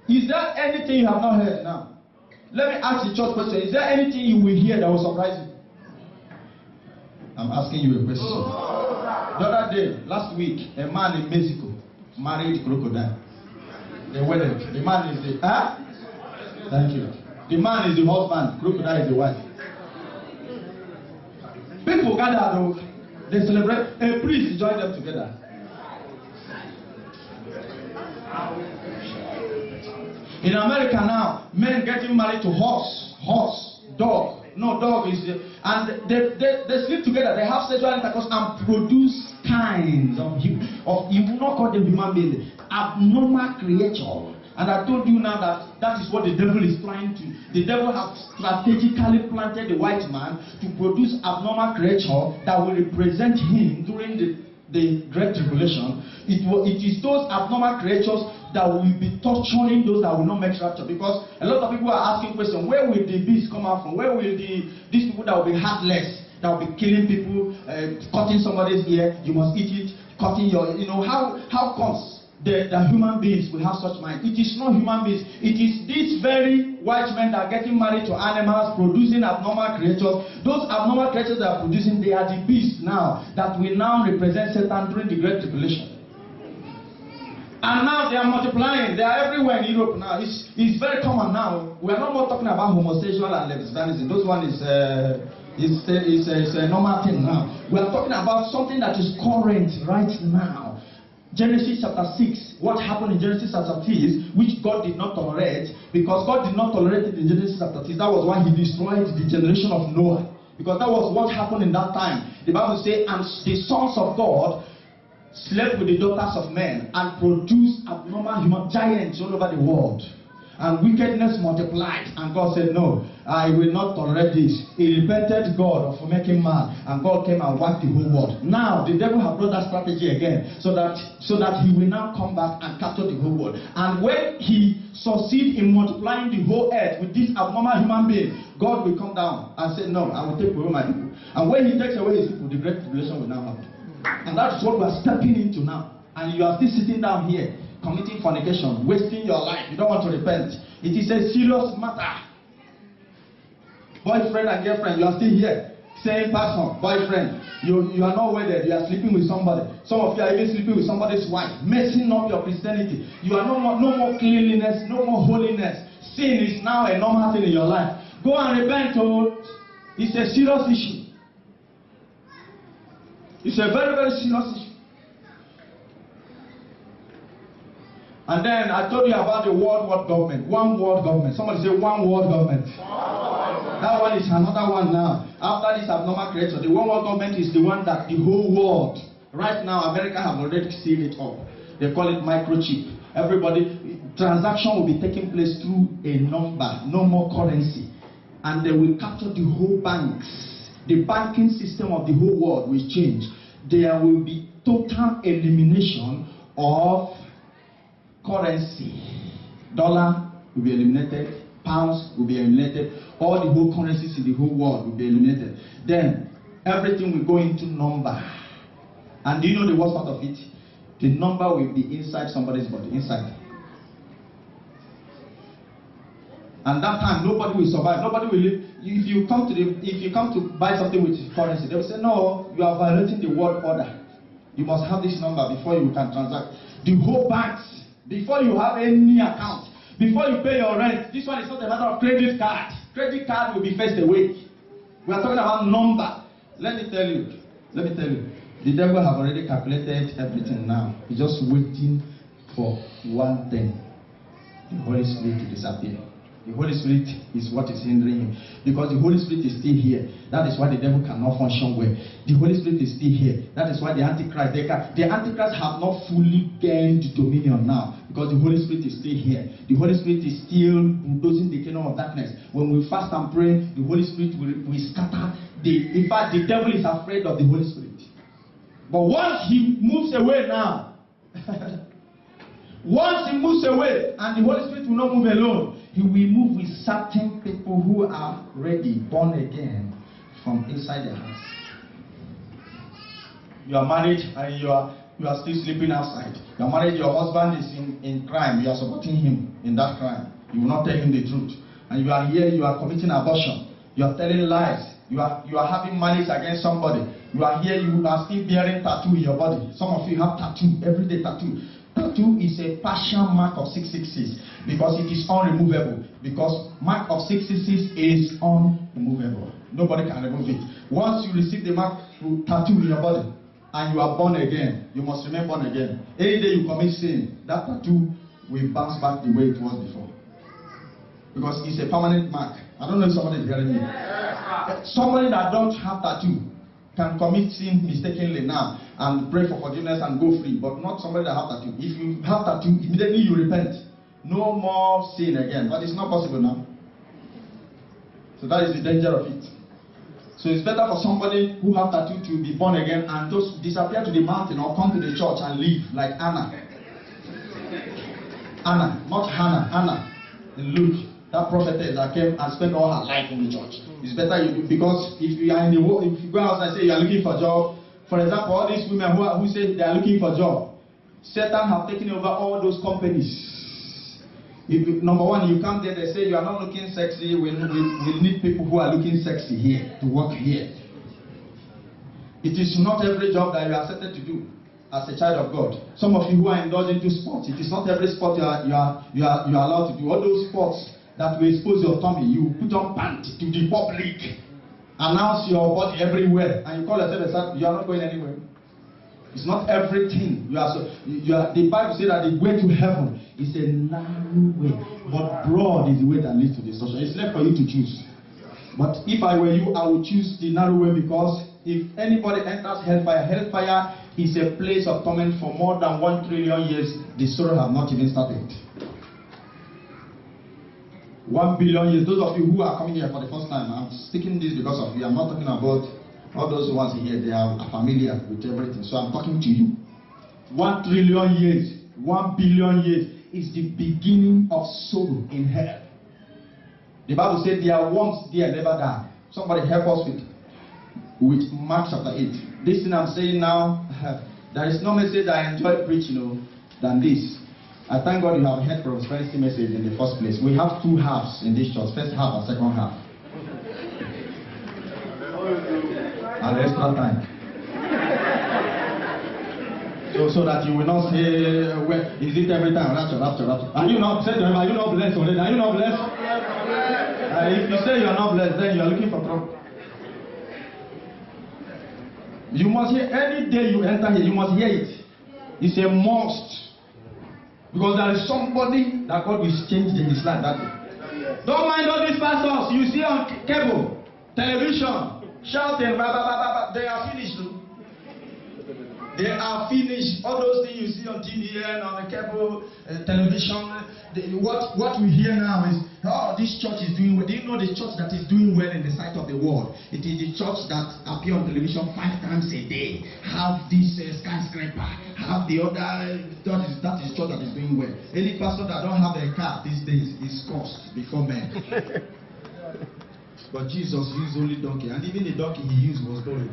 is there anything you have not heard now? Let me ask the church question. Is there anything you will hear that will surprise you? I'm asking you a question. The other day, last week, a man in Mexico married crocodile. They wedded. The man is the Thank you. The man is the husband, crocodile is the wife. People gather though, they celebrate. A priest joined them together. In America now, men getting married to horse, dog. No, dog is and they sleep together. They have sexual intercourse and produce kinds of you will not call them human beings, abnormal creature. And I told you now that is what the devil is trying to. The devil has strategically planted the white man to produce abnormal creature that will represent him during the Great Tribulation. It is those abnormal creatures that will be torturing those that will not make rapture. Because a lot of people are asking questions, where will the beast come out from? Where will these people that will be heartless, that will be killing people, cutting somebody's ear, you must eat it, cutting your, how comes the human beings will have such mind? It is not human beings. It is these very white men that are getting married to animals, producing abnormal creatures. Those abnormal creatures that are producing, they are the beasts now that will now represent Satan during the Great Tribulation. And now they are multiplying. They are everywhere in Europe now. It's very common now. We are not more talking about homosexual and lesbianism. Those one is a normal thing now. We are talking about something that is current right now. Genesis chapter 6. What happened in Genesis chapter 6, which God did not tolerate, because God did not tolerate it in Genesis chapter 6. That was why he destroyed the generation of Noah. Because that was what happened in that time. The Bible says, and the sons of God slept with the daughters of men and produced abnormal human giants all over the world. And wickedness multiplied. And God said, no, I will not tolerate this. He repented God for making man. And God came and wiped the whole world. Now, the devil has brought that strategy again. So that he will now come back and capture the whole world. And when he succeeds in multiplying the whole earth with this abnormal human being, God will come down and say, no, I will take away my people. And when he takes away his people, the Great Tribulation will now happen. And that is what we are stepping into now. And you are still sitting down here, committing fornication, wasting your life. You don't want to repent. It is a serious matter. Boyfriend and girlfriend, you are still here. Same person, boyfriend. You are not wedded. You are sleeping with somebody. Some of you are even sleeping with somebody's wife, messing up your Christianity. You are no more cleanliness, no more holiness. Sin is now a normal thing in your life. Go and repent. It's a serious issue. It's a very, very serious issue. And then I told you about the world government. One world government. Somebody say one world government. That one is another one now. After this abnormal creature, the one world government is the one that the whole world, right now, America have already sealed it up. They call it microchip. Everybody, transaction will be taking place through a number, no more currency. And they will capture the whole banks. The banking system of the whole world will change. There will be total elimination of currency. Dollar will be eliminated. Pounds will be eliminated. All the whole currencies in the whole world will be eliminated. Then everything will go into number. And do you know the worst part of it? The number will be inside somebody's body, inside. And that time, nobody will survive. Nobody will live. If you come to buy something with currency, they will say, no, you are violating the world order. You must have this number before you can transact. The whole banks, before you have any account, before you pay your rent, this one is not a matter of credit card. Credit card will be first away. We are talking about number. Let me tell you. The devil have already calculated everything now. He's just waiting for one thing. The Holy Spirit to disappear. The Holy Spirit is what is hindering him. Because the Holy Spirit is still here. That is why the devil cannot function well. The Holy Spirit is still here. That is why the Antichrist, the Antichrist have not fully gained dominion now. Because the Holy Spirit is still here. The Holy Spirit is still bulldozing the kingdom of darkness. When we fast and pray, the Holy Spirit will scatter. In fact, the devil is afraid of the Holy Spirit. But once he moves away now, once he moves away, and the Holy Spirit will not move alone, he will move with certain people who are ready, born again, from inside their house. You are married and you are still sleeping outside. You are married, your husband is in crime, you are supporting him in that crime. You will not tell him the truth. And you are here, you are committing abortion. You are telling lies. You are having malice against somebody. You are here, you are still bearing tattoo in your body. Some of you have tattoo, everyday tattoo. Tattoo is a partial mark of 666 because it is unremovable. Because mark of 666 is unremovable. Nobody can remove it. Once you receive the mark tattoo in your body and you are born again, you must remain born again. Any day you commit sin, that tattoo will bounce back the way it was before. Because it's a permanent mark. I don't know if somebody is hearing me. Somebody that don't have tattoo can commit sin mistakenly now and pray for forgiveness and go free, but not somebody that have tattoo. If you have tattoo, immediately you repent. No more sin again. But it's not possible now. So that is the danger of it. So it's better for somebody who have tattoo to be born again and just disappear to the mountain or come to the church and live like Anna. Anna, not Hannah. Anna in Luke. That prophetess that came and spent all her life in the church. It's better you do, because if you are in the world, if you go out and say you are looking for a job, for example, all these women who say they are looking for a job, Satan have taken over all those companies. Number one, you come there, they say you are not looking sexy. We need people who are looking sexy here to work here. It is not every job that you are accepted to do as a child of God. Some of you who are indulging into sports, it is not every sport you are allowed to do. All those sports that will expose your tummy, you put on pants to the public, announce your body everywhere, and you call yourself you are not going anywhere. It's not everything. The Bible says that the way to heaven is a narrow way, but broad is the way that leads to destruction. It's left for you to choose. But if I were you, I would choose the narrow way, because if anybody enters hellfire is a place of torment for more than 1 trillion years. The sorrow have not even started. 1 billion years. Those of you who are coming here for the first time, I'm speaking this because of you. I'm not talking about all those ones here. They are familiar with everything. So I'm talking to you. 1 trillion years, 1 billion years is the beginning of sorrow in hell. The Bible said there are worms there never die. Somebody help us with Mark chapter 8. This thing I'm saying now, there is no message I enjoy preaching than this. I thank God you have heard prosperity message in the first place. We have two halves in this church, first half and second half. And extra time. So that you will not say, well, is it every time? Rapture. Are you not blessed already? Are you not blessed? If you say you are not blessed, then you are looking for trouble. You must hear, any day you enter here, you must hear it. It's a must. Because there is somebody that God will change in his life that day. Don't mind all these pastors you see on cable, television, shouting, they are finished. They are finished. All those things you see on TV and on the cable television, what we hear now is, oh, this church is doing well. Do you know the church that is doing well in the sight of the world? It is the church that appear on television 5 times a day. Have this skyscraper. Have the other. That is church that is doing well. Any pastor that don't have a car these days is cursed before men. But Jesus used only donkey, and even the donkey he used was gold.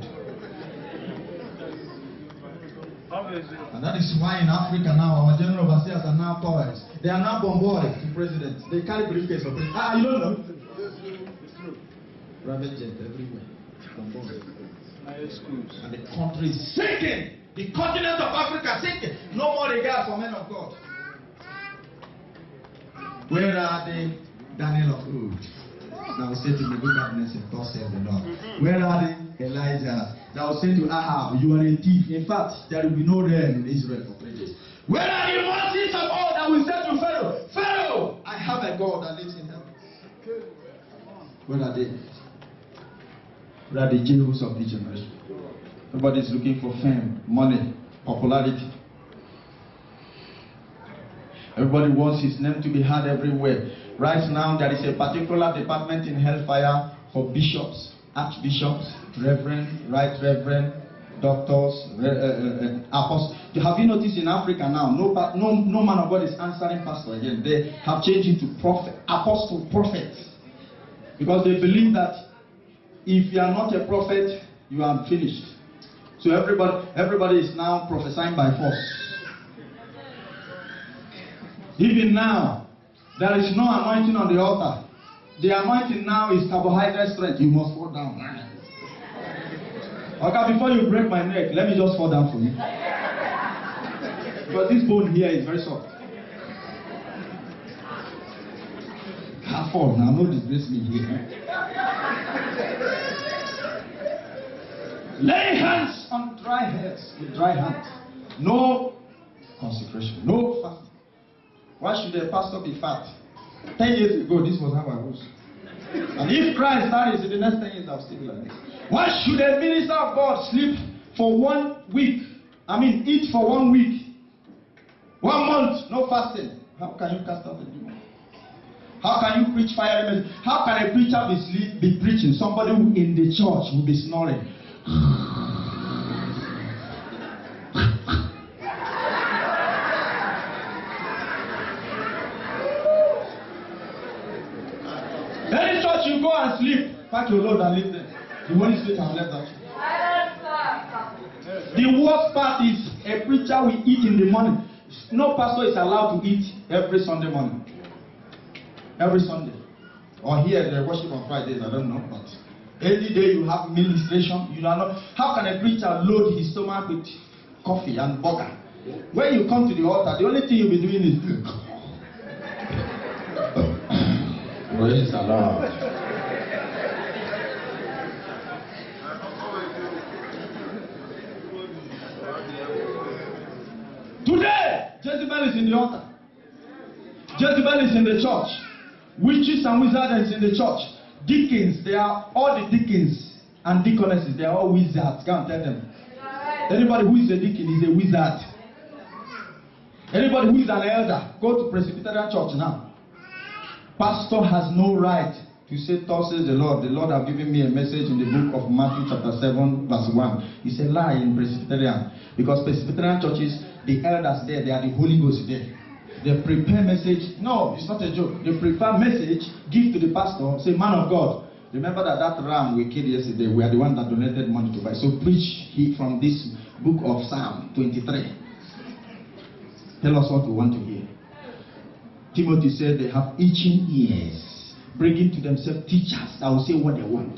And that is why in Africa now, our general overseers are now toys. They are now bombards to presidents. They carry briefcase of presidents. You don't know? It's true. Private jet everywhere. And the country is sinking. The continent of Africa sinking. No more regard for men of God. Where are they? Daniel of old. Now say to Nebuchadnezzar, thus saith the Lord. Where are they? Elijah. That will say to Ahab, you are a thief. In fact, there will be no rain in Israel for 3 days. Where are the Moses of old that will say to Pharaoh, Pharaoh, I have a God that lives in heaven. Where are they? Where are the Jehus of this generation? Everybody is looking for fame, money, popularity. Everybody wants his name to be heard everywhere. Right now, there is a particular department in Hellfire for bishops, archbishops, reverend, right reverend, doctors, apostles. Have you noticed in Africa now, no man of God is answering pastor again. They have changed it to prophet, apostle, prophet. Because they believe that if you are not a prophet, you are finished. So everybody is now prophesying by force. Even now, there is no anointing on the altar. The anointing now is carbohydrate strength. You must fall down. Okay, before you break my neck, let me just fall down for you. Because this bone here is very soft. I fall now. No disgrace me here. Lay hands on dry heads with dry hands. No consecration. No fasting. Why should a pastor be fat? 10 years ago, this was how I was. And if Christ tarries in the next 10 years, I'll still be like this. Why should a minister of God sleep for 1 week? Eat for 1 week. 1 month, no fasting. How can you cast out a demon? How can you preach fire message? How can a preacher be preaching? Somebody who in the church will be snoring. Any church you go and sleep, pack your load and leave them. The Holy Spirit has left that. The worst part is a preacher will eat in the morning. No pastor is allowed to eat every Sunday morning. Every Sunday. Or here they worship on Fridays, I don't know. But any day you have ministration, you don't know. How can a preacher load his stomach with coffee and burger? When you come to the altar, the only thing you'll be doing is praise the Lord. Today, Jezebel is in the altar. Jezebel is in the church. Witches and wizards in the church. Deacons, they are all the deacons and deaconesses. They are all wizards. Go and tell them. Anybody who is a deacon is a wizard. Anybody who is an elder, go to Presbyterian church now. Pastor has no right to say, thus says the Lord. The Lord have given me a message in the book of Matthew chapter 7 verse 1. It's a lie in Presbyterian. Because Presbyterian churches, the elders there, they are the Holy Ghost there. They prepare message. No, it's not a joke. They prepare message, give to the pastor, say, man of God, remember that ram we killed yesterday, we are the one that donated money to buy. So preach from this book of Psalm 23. Tell us what we want to hear. Timothy said they have itching ears, bringing to themselves teachers that will say what they want.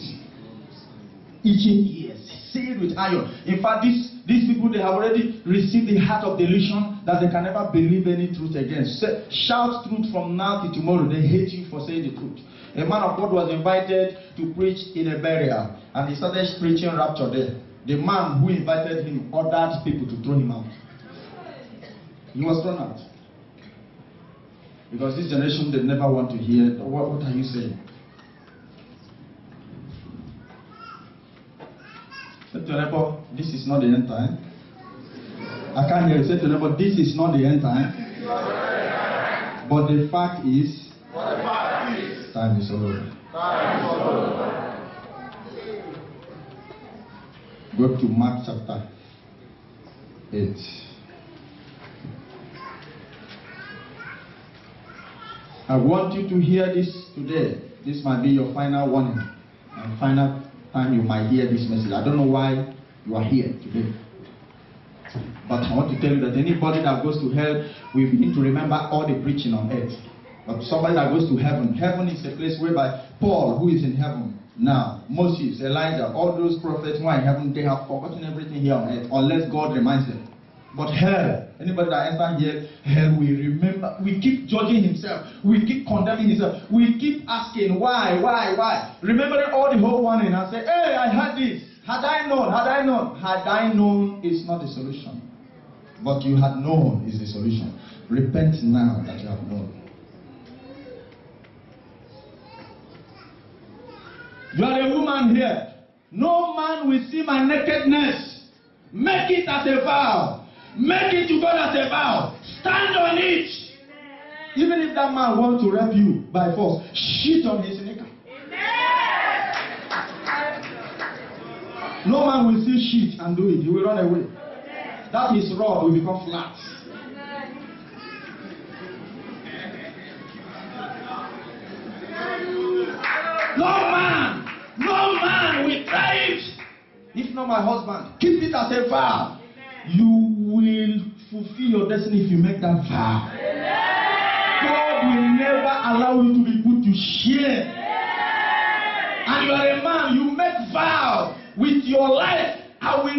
Itching ears, sealed with iron. In fact, these people, they have already received the heart of delusion that they can never believe any truth again. Shout truth from now till tomorrow. They hate you for saying the truth. A man of God was invited to preach in a burial, and he started preaching rapture there. The man who invited him ordered people to throw him out. He was thrown out. Because this generation, they never want to hear, what are you saying? This is not the end time. I can't hear you. Say to them, but this is not the end time. But the fact is, time is all over. Go to Mark chapter 8. I want you to hear this today. This might be your final warning and final time you might hear this message. I don't know why you are here today. But I want to tell you that anybody that goes to hell, we need to remember all the preaching on earth. But somebody that goes to heaven, heaven is a place whereby Paul, who is in heaven now, Moses, Elijah, all those prophets who are in heaven, they have forgotten everything here on earth, unless God reminds them. But hell, anybody that enter here, hell, we remember, we keep judging himself, we keep condemning himself, we keep asking why. Remembering all the whole warning and say, hey, I had this. Had I known is not the solution. But you had known is the solution. Repent now that you have known. You are a woman here. No man will see my nakedness. Make it as a vow. Make it to God as a vow. Stand on it. Even if that man wants to rape you by force, shit on his knicker. No man will see shit and do it. He will run away. That his rod will become flat. No man will try it. If not my husband, keep it as a vow. You will fulfill your destiny if you make that vow. God will never allow you to be put to shame. And you are a man, you make vow with your life. I will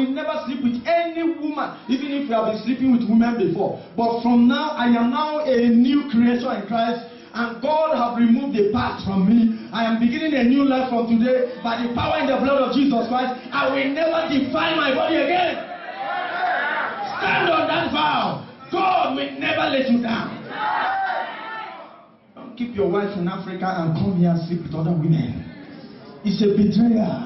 never sleep with any woman, even if you have been sleeping with women before. But from now, I am now a new creation in Christ. And God have removed the past from me. I am beginning a new life from today by the power in the blood of Jesus Christ. I will never defile my body again. Stand on that vow. God will never let you down. Don't keep your wife in Africa and come here and sleep with other women. It's a betrayal.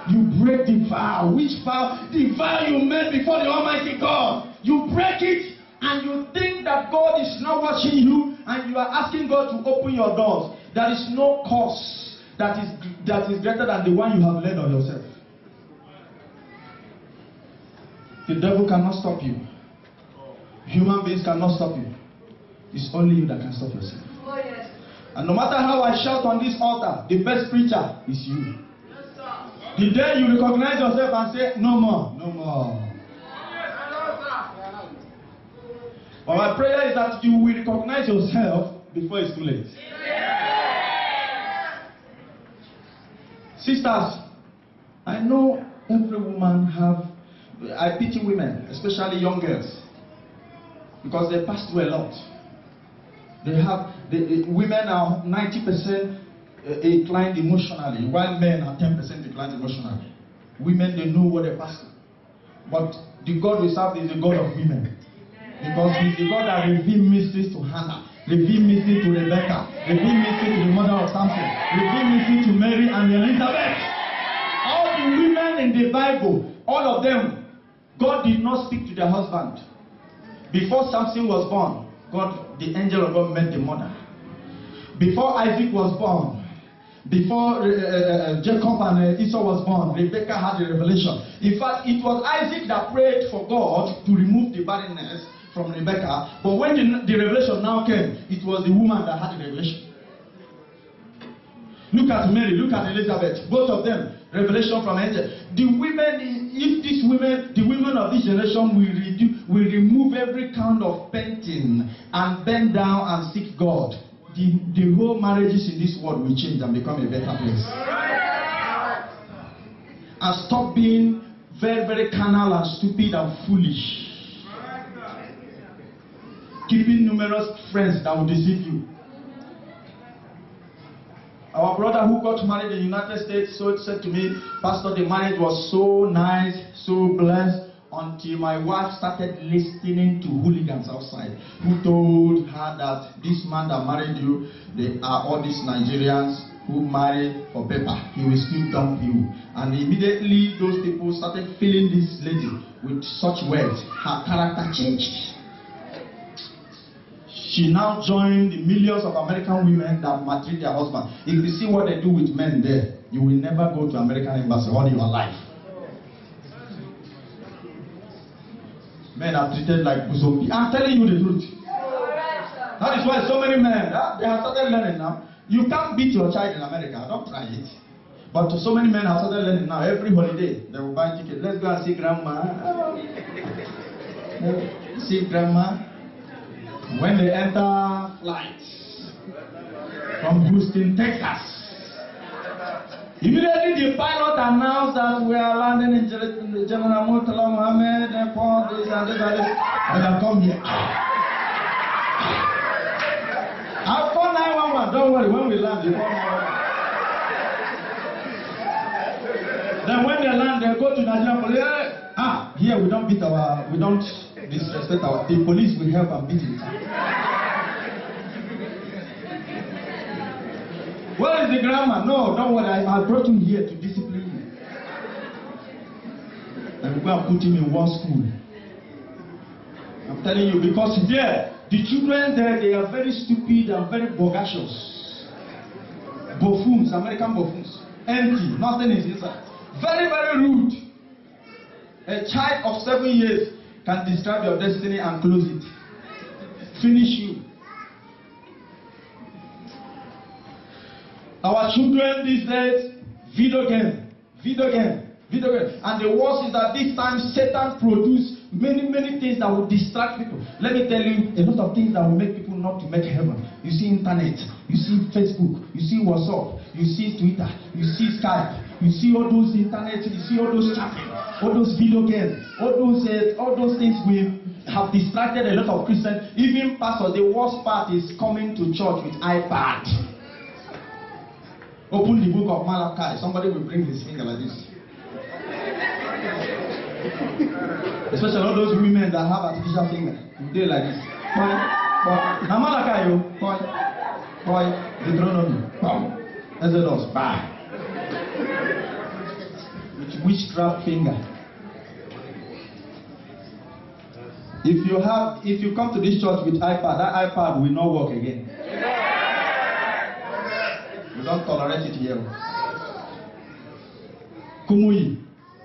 You break the vow. Which vow? The vow you made before the Almighty God. You break it and you think that God is not watching you. And you are asking God to open your doors. There is no curse that is greater than the one you have laid on yourself. The devil cannot stop you. Human beings cannot stop you. It's only you that can stop yourself. Oh, yes. And no matter how I shout on this altar, the best preacher is you. The day you recognize yourself and say, no more, no more. But my prayer is that you will recognize yourself before it's too late. Sisters, I know every woman I pity women, especially young girls, because they pass through a lot. Women are 90% inclined emotionally, while men are 10% inclined emotionally. Women, they know what they pass through. But the God we serve is the God of women. Because he's the God that revealed mysteries to Hannah, revealed mysteries to Rebecca, revealed mysteries to the mother of Samson, revealed mysteries to Mary and Elizabeth. All the women in the Bible, all of them, God did not speak to their husband. Before Samson was born, the angel of God met the mother. Before Isaac was born, before Jacob and Esau was born, Rebecca had a revelation. In fact, it was Isaac that prayed for God to remove the barrenness from Rebecca. But when the revelation now came, it was the woman that had the revelation. Look at Mary, look at Elizabeth. Both of them, revelation from angel. The women of this generation will remove every kind of painting and bend down and seek God. The whole marriages in this world will change and become a better place. And stop being very, very carnal and stupid and foolish. Keeping numerous friends that will deceive you. Our brother who got married in the United States said to me, Pastor, the marriage was so nice, so blessed, until my wife started listening to hooligans outside who told her that this man that married you, they are all these Nigerians who marry for paper, he will still dump you. And immediately those people started filling this lady with such words. Her character changed. She now joined the millions of American women that maltreat their husband. If you see what they do with men there, you will never go to American embassy all your life. Men are treated like zombie. I'm telling you the truth. That is why so many men, they have started learning now. You can't beat your child in America. Don't try it. But so many men have started learning now. Every holiday, they will buy tickets. Let's go and see grandma. See grandma. When they enter flights from Houston, Texas, immediately the pilot announced that we are landing in General Murtala Mohammed Airport, this and this and this. And I come here. I'll call 911. Don't worry, when we land, you call 911. Then when they land, they go to Nigerian police. Here we don't disrespect the police will help and beat it. Where is the grammar? No, don't worry. I brought him here to discipline you. And we go and put him in one school. I'm telling you, because there, the children there, they are very stupid and very bogacious. Buffoons, American buffoons. Empty, nothing is inside. Very, very rude. A child of 7 years can describe your destiny and close it. Finish you. Our children these days, video game. And the worst is that this time Satan produces many things that will distract people. Let me tell you a lot of things that will make people not to make heaven. You see internet, you see Facebook, you see WhatsApp, you see Twitter, you see Skype, you see all those internet, you see all those chatting, all those video games, all those things will have distracted a lot of Christians. Even pastors, the worst part is coming to church with iPad. Open the book of Malachi, somebody will bring his finger like this. Especially all those women that have artificial fingers. They like this. Now Malachi, Deuteronomy, Exodus, with witchcraft finger. If you come to this church with iPad, that iPad will not work again. We don't tolerate it here. Kumuyi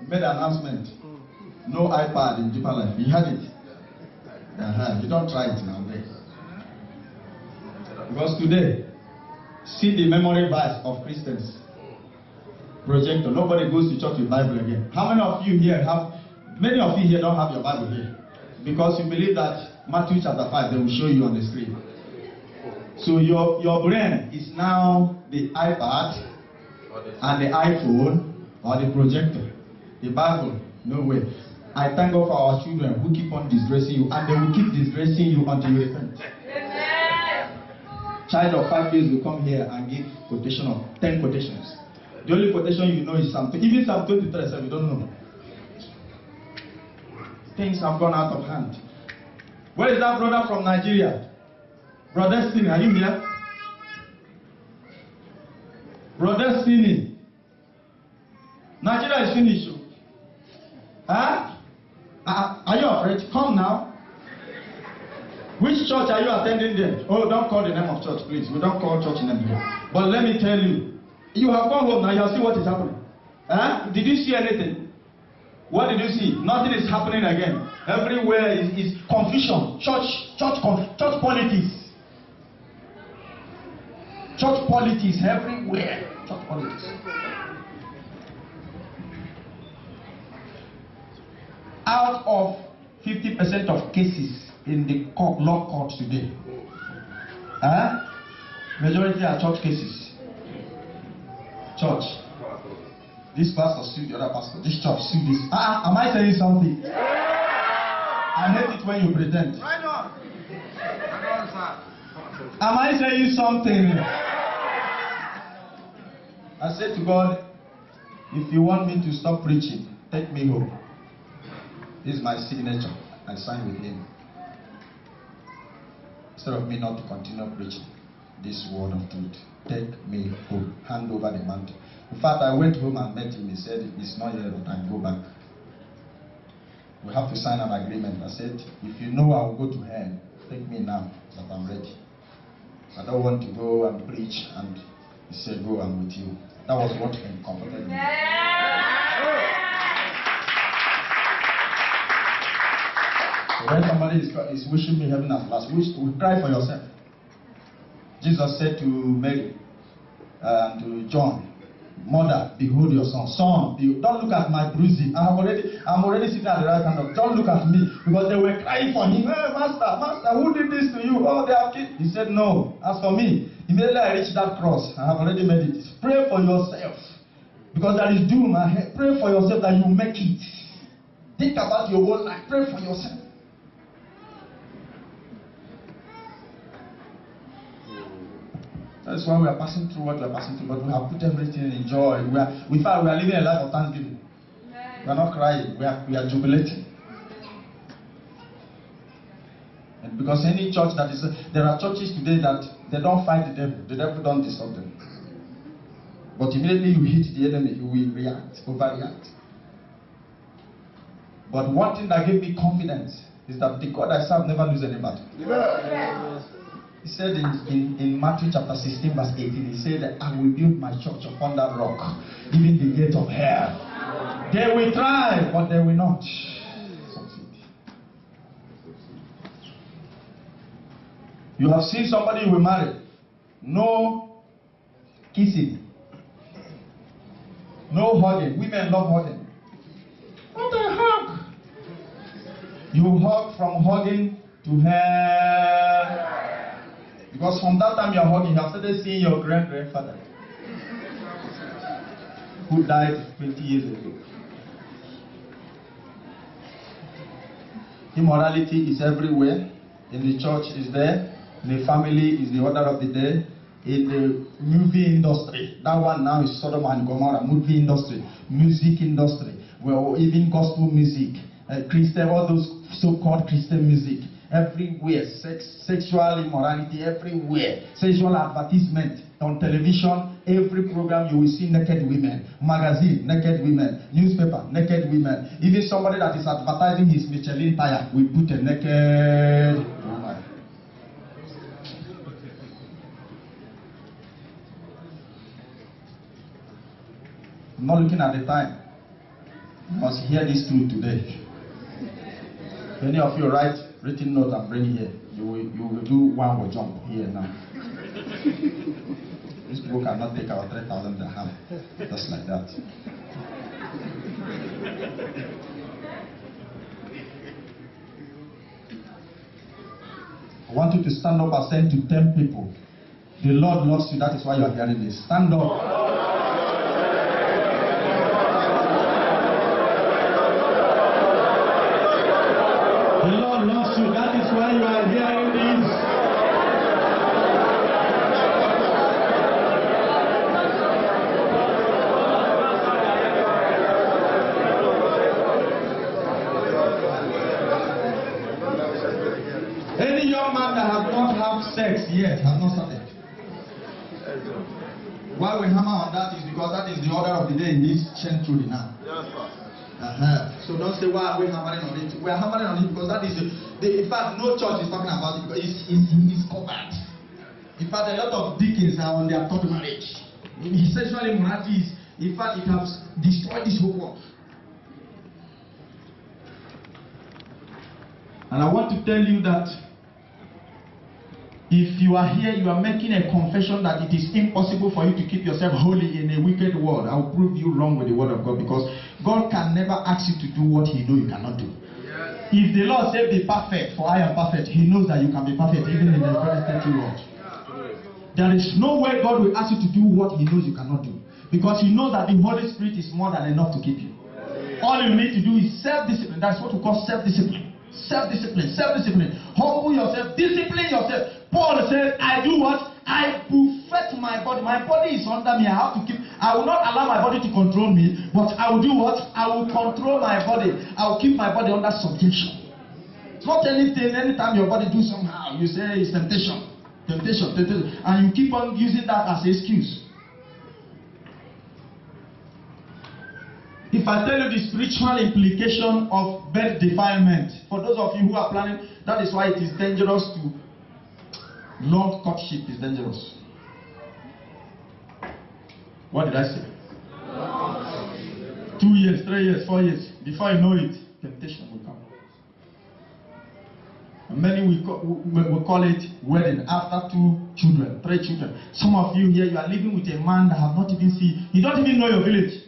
made an announcement. No iPad in Deeper Life. You had it. You don't try it nowadays. Because today, see the memory verse of Christians. Projector. Nobody goes to church with Bible again. How many of you here many of you here don't have your Bible here? Because you believe that Matthew chapter 5, they will show you on the screen. So your brain is now the iPad and the iPhone or the projector. The Bible, no way. I thank God for our children who keep on disgracing you, and they will keep disgracing you until you repent. Child of 5 years will come here and give quotation of 10 quotations. The only quotation you know is Psalm 20. Even Psalm 23, you don't know. Things have gone out of hand. Where is that brother from Nigeria? Brother Stini, are you here? Brother Stini. Nigeria is finished. Huh? Are you afraid? Come now. Which church are you attending then? Oh, don't call the name of church, please. We don't call church name here. But let me tell you, you have gone home now. You have seen what is happening. Huh? Did you see anything? What did you see? Nothing is happening again. Everywhere is confusion. Church politics. Church politics everywhere. Church politics. Out of 50% of cases in the law court today, majority are church cases. Church. This pastor sued the other pastor. This church sued this. Am I saying something? I hate it when you pretend. Am I saying something? I said to God, if you want me to stop preaching, take me home. This is my signature. I signed with him. Instead of me not to continue preaching. this word of truth. Take me home. Hand over the mantle. In fact, I went home and met him. He said, it's not here, but I go back. We have to sign an agreement. I said, if you know I will go to hell, take me now, that I'm ready. I don't want to go and preach. And he said, go, I'm with you. That was what comforted me. So when somebody is wishing me heaven at last, cry for yourself. Jesus said to Mary and to John, mother, behold your son. Son, don't look at my bruising. I'm already sitting at the right hand of. Don't look at me, because they were crying for him. Hey, master, who did this to you? Oh, they have killed. He said, no. As for me, immediately I reached that cross. I have already made it. Pray for yourself, because there is doom ahead. Pray for yourself that you make it. Think about your whole life. Pray for yourself. That's why we are passing through what we are passing through, but we have put everything in joy. We are living a life of thanksgiving. We are not crying, we are jubilating. And because any church that is, there are churches today that they don't fight the devil don't disturb them. But immediately you hit the enemy, you will react, overreact. But one thing that gave me confidence is that the God I serve never loses any battle. He said in Matthew chapter 16 verse 18, he said that I will build my church upon that rock, even the gate of hell. They will try, but they will not succeed. You have seen somebody you will marry. No kissing. No hugging. Women love hugging. What a hug! You hug from hugging to hell. Because from that time you are hugging, you have started seeing your grandfather who died 20 years ago. Immorality is everywhere. In the church is there. In the family is the order of the day. In the movie industry, that one now is Sodom and Gomorrah. Movie industry, music industry, well, even gospel music, Christian, all those so-called Christian music. Everywhere, sexual immorality everywhere, sexual advertisement on television, every program you will see naked women, magazine, naked women, newspaper, naked women. Even somebody that is advertising his Michelin tire will put a naked woman. I'm not looking at the time. You must hear this truth today. Any of you write written note and bring here. You will do one more jump here now. This book cannot take our 3,000 dirham. Just like that. I want you to stand up and say to 10 people, the Lord loves you, that is why you are hearing this. Stand up. The Lord loves you, that is why you are hearing this. Any young man that has not had sex yet has not started. Why we hammer on that is because that is the order of the day in this century now. Yes, sir. So don't say, why are we hammering on it? We are hammering on it because that is in fact, no church is talking about it because it's covered. In fact, a lot of deacons are on their third marriage. Sexual immorality is, in fact, it has destroyed this whole world. And I want to tell you that if you are here, you are making a confession that it is impossible for you to keep yourself holy in a wicked world. I will prove you wrong with the word of God, because God can never ask you to do what He knows you cannot do. Yes. If the Lord said be perfect, for I am perfect, He knows that you can be perfect even in a very dirty world. There is no way God will ask you to do what He knows you cannot do, because He knows that the Holy Spirit is more than enough to keep you. All you need to do is self-discipline. That's what we call self-discipline. Self-discipline, self-discipline. Humble yourself, discipline yourself. Paul said, I do what? I buffet my body. My body is under me. I have to keep. I will not allow my body to control me, but I will do what? I will control my body. I will keep my body under subjection. It's not anything. Anytime your body do somehow, you say it's temptation. Temptation, temptation. And you keep on using that as an excuse. If I tell you the spiritual implication of birth defilement, for those of you who are planning, that is why it is dangerous to long courtship is dangerous. What did I say? 2 years, 3 years, 4 years. Before you know it, temptation will come. And many we call it wedding after 2 children, 3 children. Some of you here, you are living with a man that have not even seen. He don't even know your village.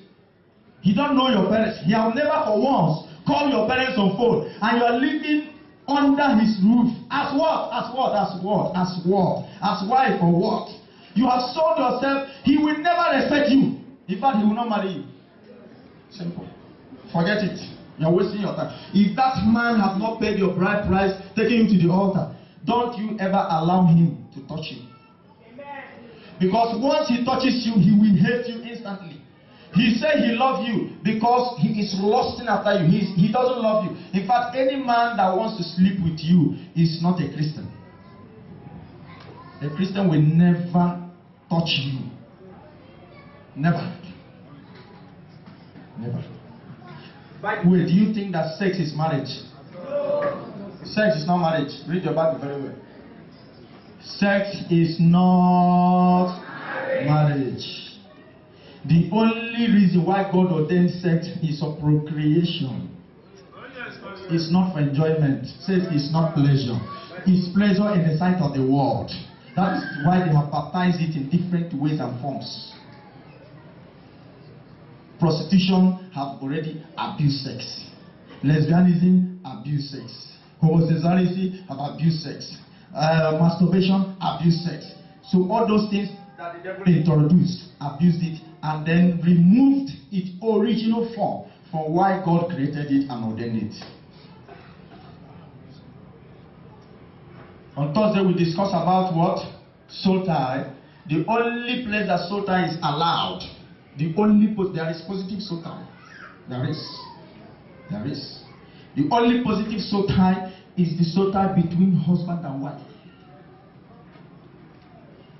He don't know your parents. He have never for once called your parents on phone. And you are living under his roof. As what? As what? As what? As what? As wife or what? You have sold yourself. He will never respect you. In fact, he will not marry you. Simple. Forget it. You are wasting your time. If that man has not paid your bride price, taking you to the altar, don't you ever allow him to touch you. Because once he touches you, he will hate you instantly. He said he loves you because he is lusting after you. He doesn't love you. In fact, any man that wants to sleep with you is not a Christian. A Christian will never touch you. Never. Never. By the way, do you think that sex is marriage? No. Sex is not marriage. Read your Bible very well. Sex is not marriage. The only reason why God ordained sex is for procreation. It's not for enjoyment. Sex is not pleasure. It's pleasure in the sight of the world. That is why they have baptized it in different ways and forms. Prostitution have already abused sex. Lesbianism abused sex. Homosexuality have abused sex. Masturbation abused sex. So all those things that the devil introduced, abused it, and then removed its original form from why God created it and ordained it. On Thursday we discussed about what? Soul tie. The only place that soul tie is allowed. The only there is positive soul tie. There is. The only positive soul tie is the soul tie between husband and wife.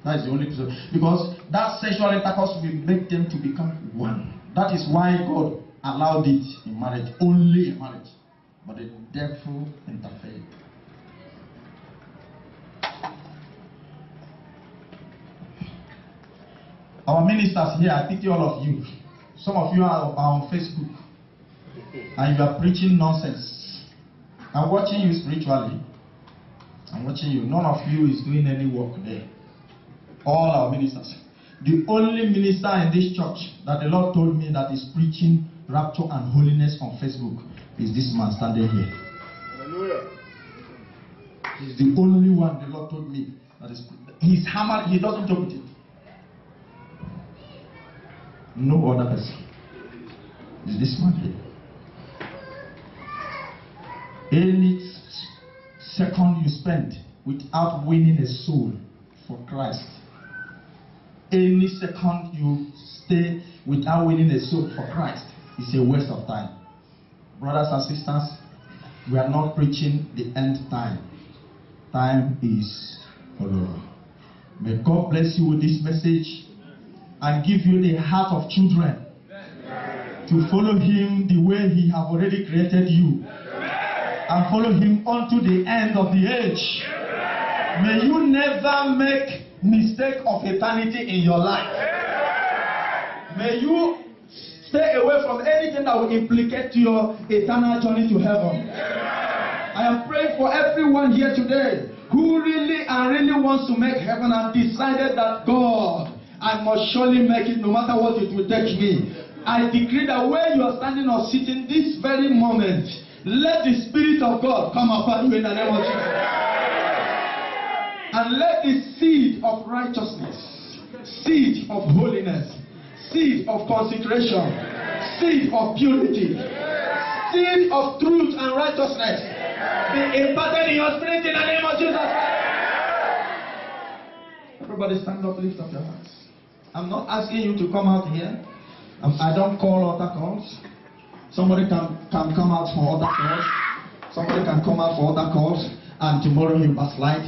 That is the only person. Because that sexual intercourse will make them to become one. That is why God allowed it in marriage. Only in marriage. But the devil interfered. Our ministers here, I pity all of you. Some of you are on Facebook. And you are preaching nonsense. I'm watching you spiritually. I'm watching you. None of you is doing any work there. All our ministers. The only minister in this church that the Lord told me that is preaching rapture and holiness on Facebook is this man standing here. Hallelujah. He's the only one the Lord told me that is. He's hammered. He doesn't joke with it. No other person. Is this man here. Any second you spend without winning a soul for Christ, any second you stay without winning a soul for Christ is a waste of time. Brothers and sisters, we are not preaching the end time. Time is over. May God bless you with this message and give you the heart of children to follow him the way he have already created you, and follow him unto the end of the age. May you never make mistake of eternity in your life. May you stay away from anything that will implicate your eternal journey to heaven. I am praying for everyone here today who really wants to make heaven and decided that God, I must surely make it no matter what it will take me. I decree that where you are standing or sitting this very moment, let the Spirit of God come upon you in the name of Jesus. And let the seed of righteousness, seed of holiness, seed of consecration, seed of purity, seed of truth and righteousness be imparted in your spirit in the name of Jesus. Everybody stand up, lift up your hands. I'm not asking you to come out here. I don't call other calls. Somebody can come out for other calls. Somebody can come out for other calls, and tomorrow you backslide.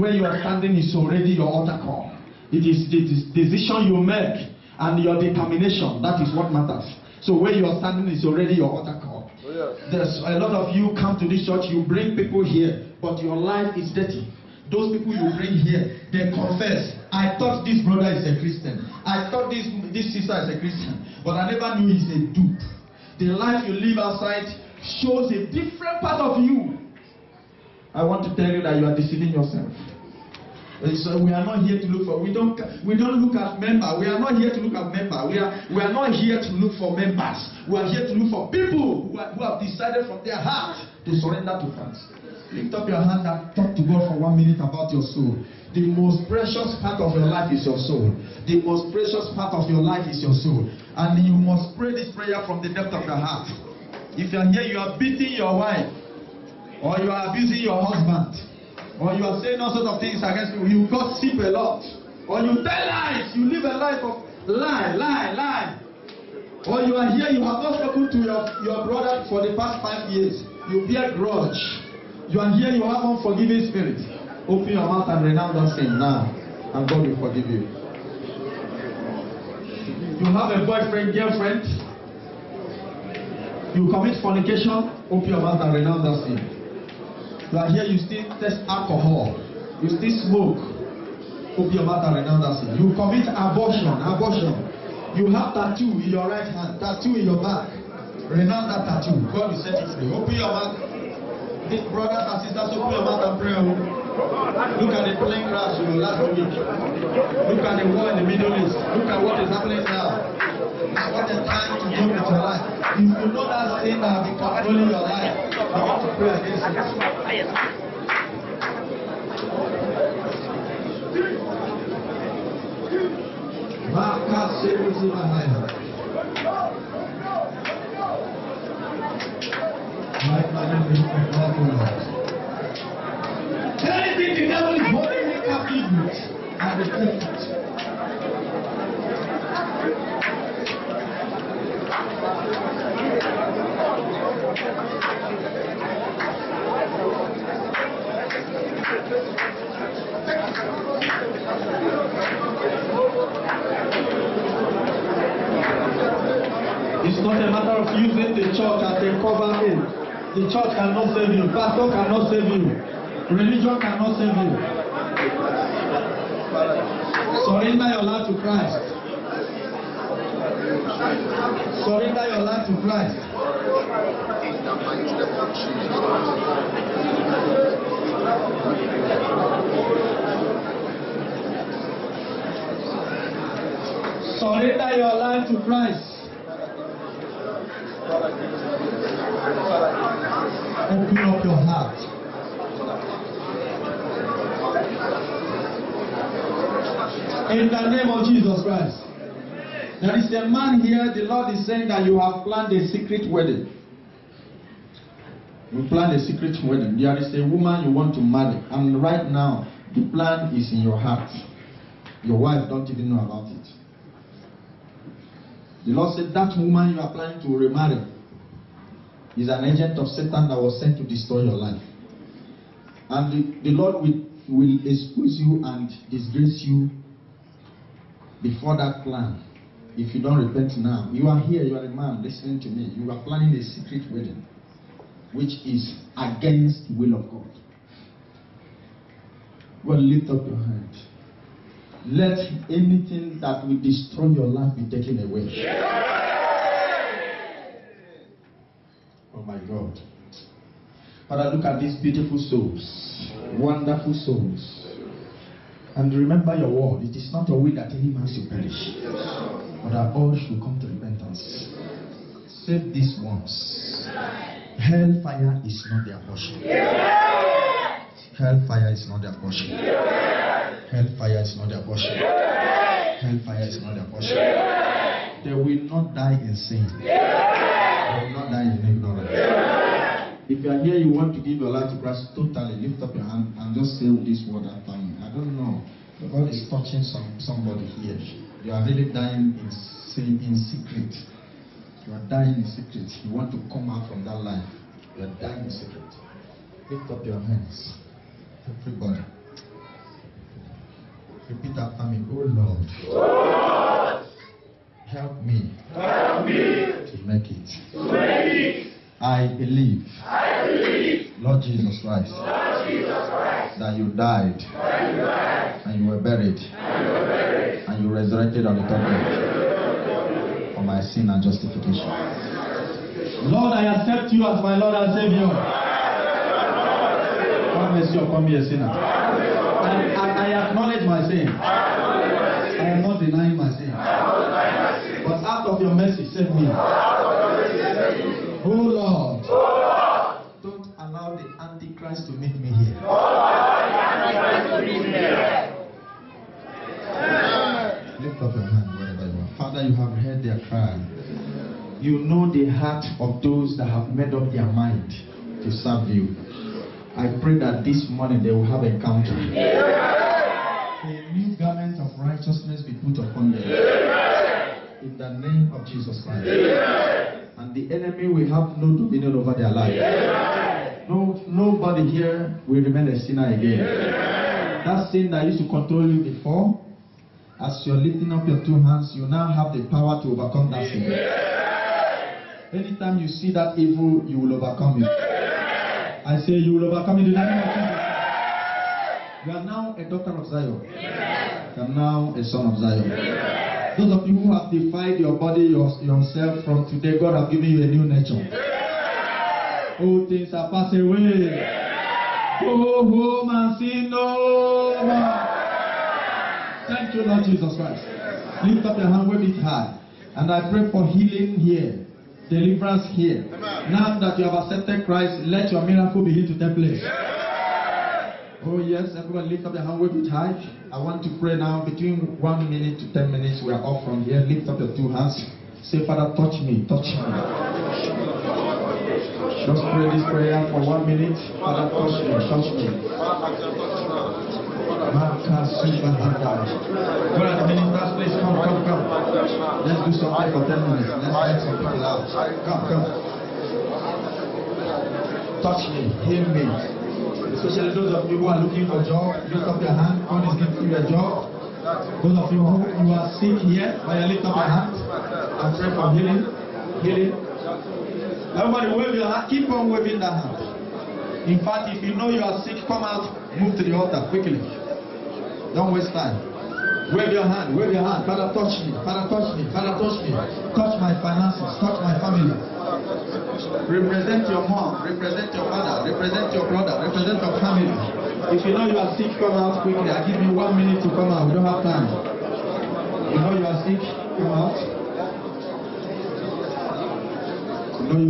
Where you are standing is already your altar call. It is the decision you make and your determination. That is what matters. So where you are standing is already your altar call. Oh, yes. There's a lot of you come to this church, you bring people here, but your life is dirty. Those people you bring here, they confess, I thought this brother is a Christian. I thought this sister is a Christian. But I never knew he's a dupe. The life you live outside shows a different part of you. I want to tell you that you are deceiving yourself. So we are not here to look for, we don't look at members. We are not here to look at members. We are not here to look for members. We are here to look for people who have decided from their heart to surrender to Christ. Lift up your hand and talk to God for 1 minute about your soul. The most precious part of your life is your soul. The most precious part of your life is your soul. And you must pray this prayer from the depth of your heart. If you are here, you are beating your wife, or you are abusing your husband, or you are saying all sorts of things against you, you gossip a lot, or you tell lies, you live a life of lie. Or you are here, you have not spoken to your brother for the past 5 years. You bear grudge. You are here, you have unforgiving spirit. Open your mouth and renounce that sin now, and God will forgive you. You have a boyfriend, girlfriend, you commit fornication, open your mouth and renounce that sin. You are here, you still test alcohol, you still smoke, open your mouth and renounce that sin. You commit abortion. You have tattoo in your right hand, tattoo in your back, renounce that tattoo. God will set you free. Open your mouth. Brothers and sisters, open your mouth and pray. Look at the plane crash last week. Look at the war in the Middle East. Look at what is happening now. It's what the time to do with your life. If you know that sin that will be controlling your life, you have to pray against it. Anything the devil is holding me captive with, I reject it. It's not a matter of using the church as a cover in. The church cannot save you. Pastor cannot save you. Religion cannot save you. Surrender your life to Christ. Surrender your life to Christ. Surrender your life to Christ. Open up your heart. In the name of Jesus Christ. There is a man here, the Lord is saying that you have planned a secret wedding. You planned a secret wedding. There is a woman you want to marry, and right now the plan is in your heart. Your wife don't even know about it. The Lord said that woman you are planning to remarry is an agent of Satan that was sent to destroy your life. And the Lord will expose you and disgrace you before that plan. If you don't repent now, you are here, you are a man listening to me. You are planning a secret wedding, which is against the will of God. Well, lift up your hand. Let anything that will destroy your life be taken away. Oh my God. Father, look at these beautiful souls, wonderful souls. And remember your word. It is not your will that any man should perish, but that all should come to repentance. Save these ones. Hellfire is not their portion. Hellfire is not their portion. Hellfire is not their portion. Hellfire is not their portion. They will not die in sin. They will not die in ignorance. If you are here, you want to give your life to Christ totally, lift up your hand and just say this word after me. I don't know. God is touching somebody here. You are really dying in secret. You are dying in secret. You want to come out from that life. You are dying in secret. Lift up your hands. Everybody. Repeat after me. Oh Lord, help me to make it. I believe, Lord Jesus Christ, that you died, and you were buried, and you resurrected on the third day for my sin and justification. Lord, I accept you as my Lord and Savior. Have mercy upon me, a sinner. I acknowledge my sin. I am not denying my sin. But out of your mercy, save me. Oh Lord, don't allow the Antichrist to meet me here. Lift up your hand wherever you are. Father, you have heard their cry. You know the heart of those that have made up their mind to serve you. I pray that this morning they will have an encounter. A new garment of righteousness be put upon them. In the name of Jesus Christ. And the enemy will have no dominion over their life. Nobody here will remain a sinner again. That sin that used to control you before, as you're lifting up your two hands, you now have the power to overcome that sin. Anytime you see that evil, you will overcome it. I say you will overcome it in the name of Jesus. You are now a daughter of Zion. You are now a son of Zion. Those of you who have defied your body, yourself from today, God has given you a new nature. All things are passed away. Go home and sin no more. Thank you, Lord Jesus Christ. Lift up your hand, wave it high. And I pray for healing here, deliverance here. Now that you have accepted Christ, let your miracle begin to take place. Oh yes, everyone lift up your hand, wave it high. I want to pray now between 1 minute to 10 minutes. We are off from here. Lift up your two hands. Say, Father, touch me, touch me. Just pray this prayer for 1 minute. Father, touch me, touch me. Go at the minister's place. Come. Let's do something for 10 minutes. Let's get some people out. Come. Touch me, heal me. Especially those of you who are looking for a job, lift up your hand. God is giving you a job. Those of you who are sick here, lift up your hand and pray for healing. Everybody wave your hand. Keep on waving that hand. In fact, if you know you are sick, come out, move to the altar quickly. Don't waste time. Wave your hand. Father, touch me. Touch my finances. Touch my family. Represent your mom, represent your father, represent your brother, represent your family. If you know you are sick, come out quickly. I give you 1 minute to come out. We don't have time. You know you are sick, come out. You know you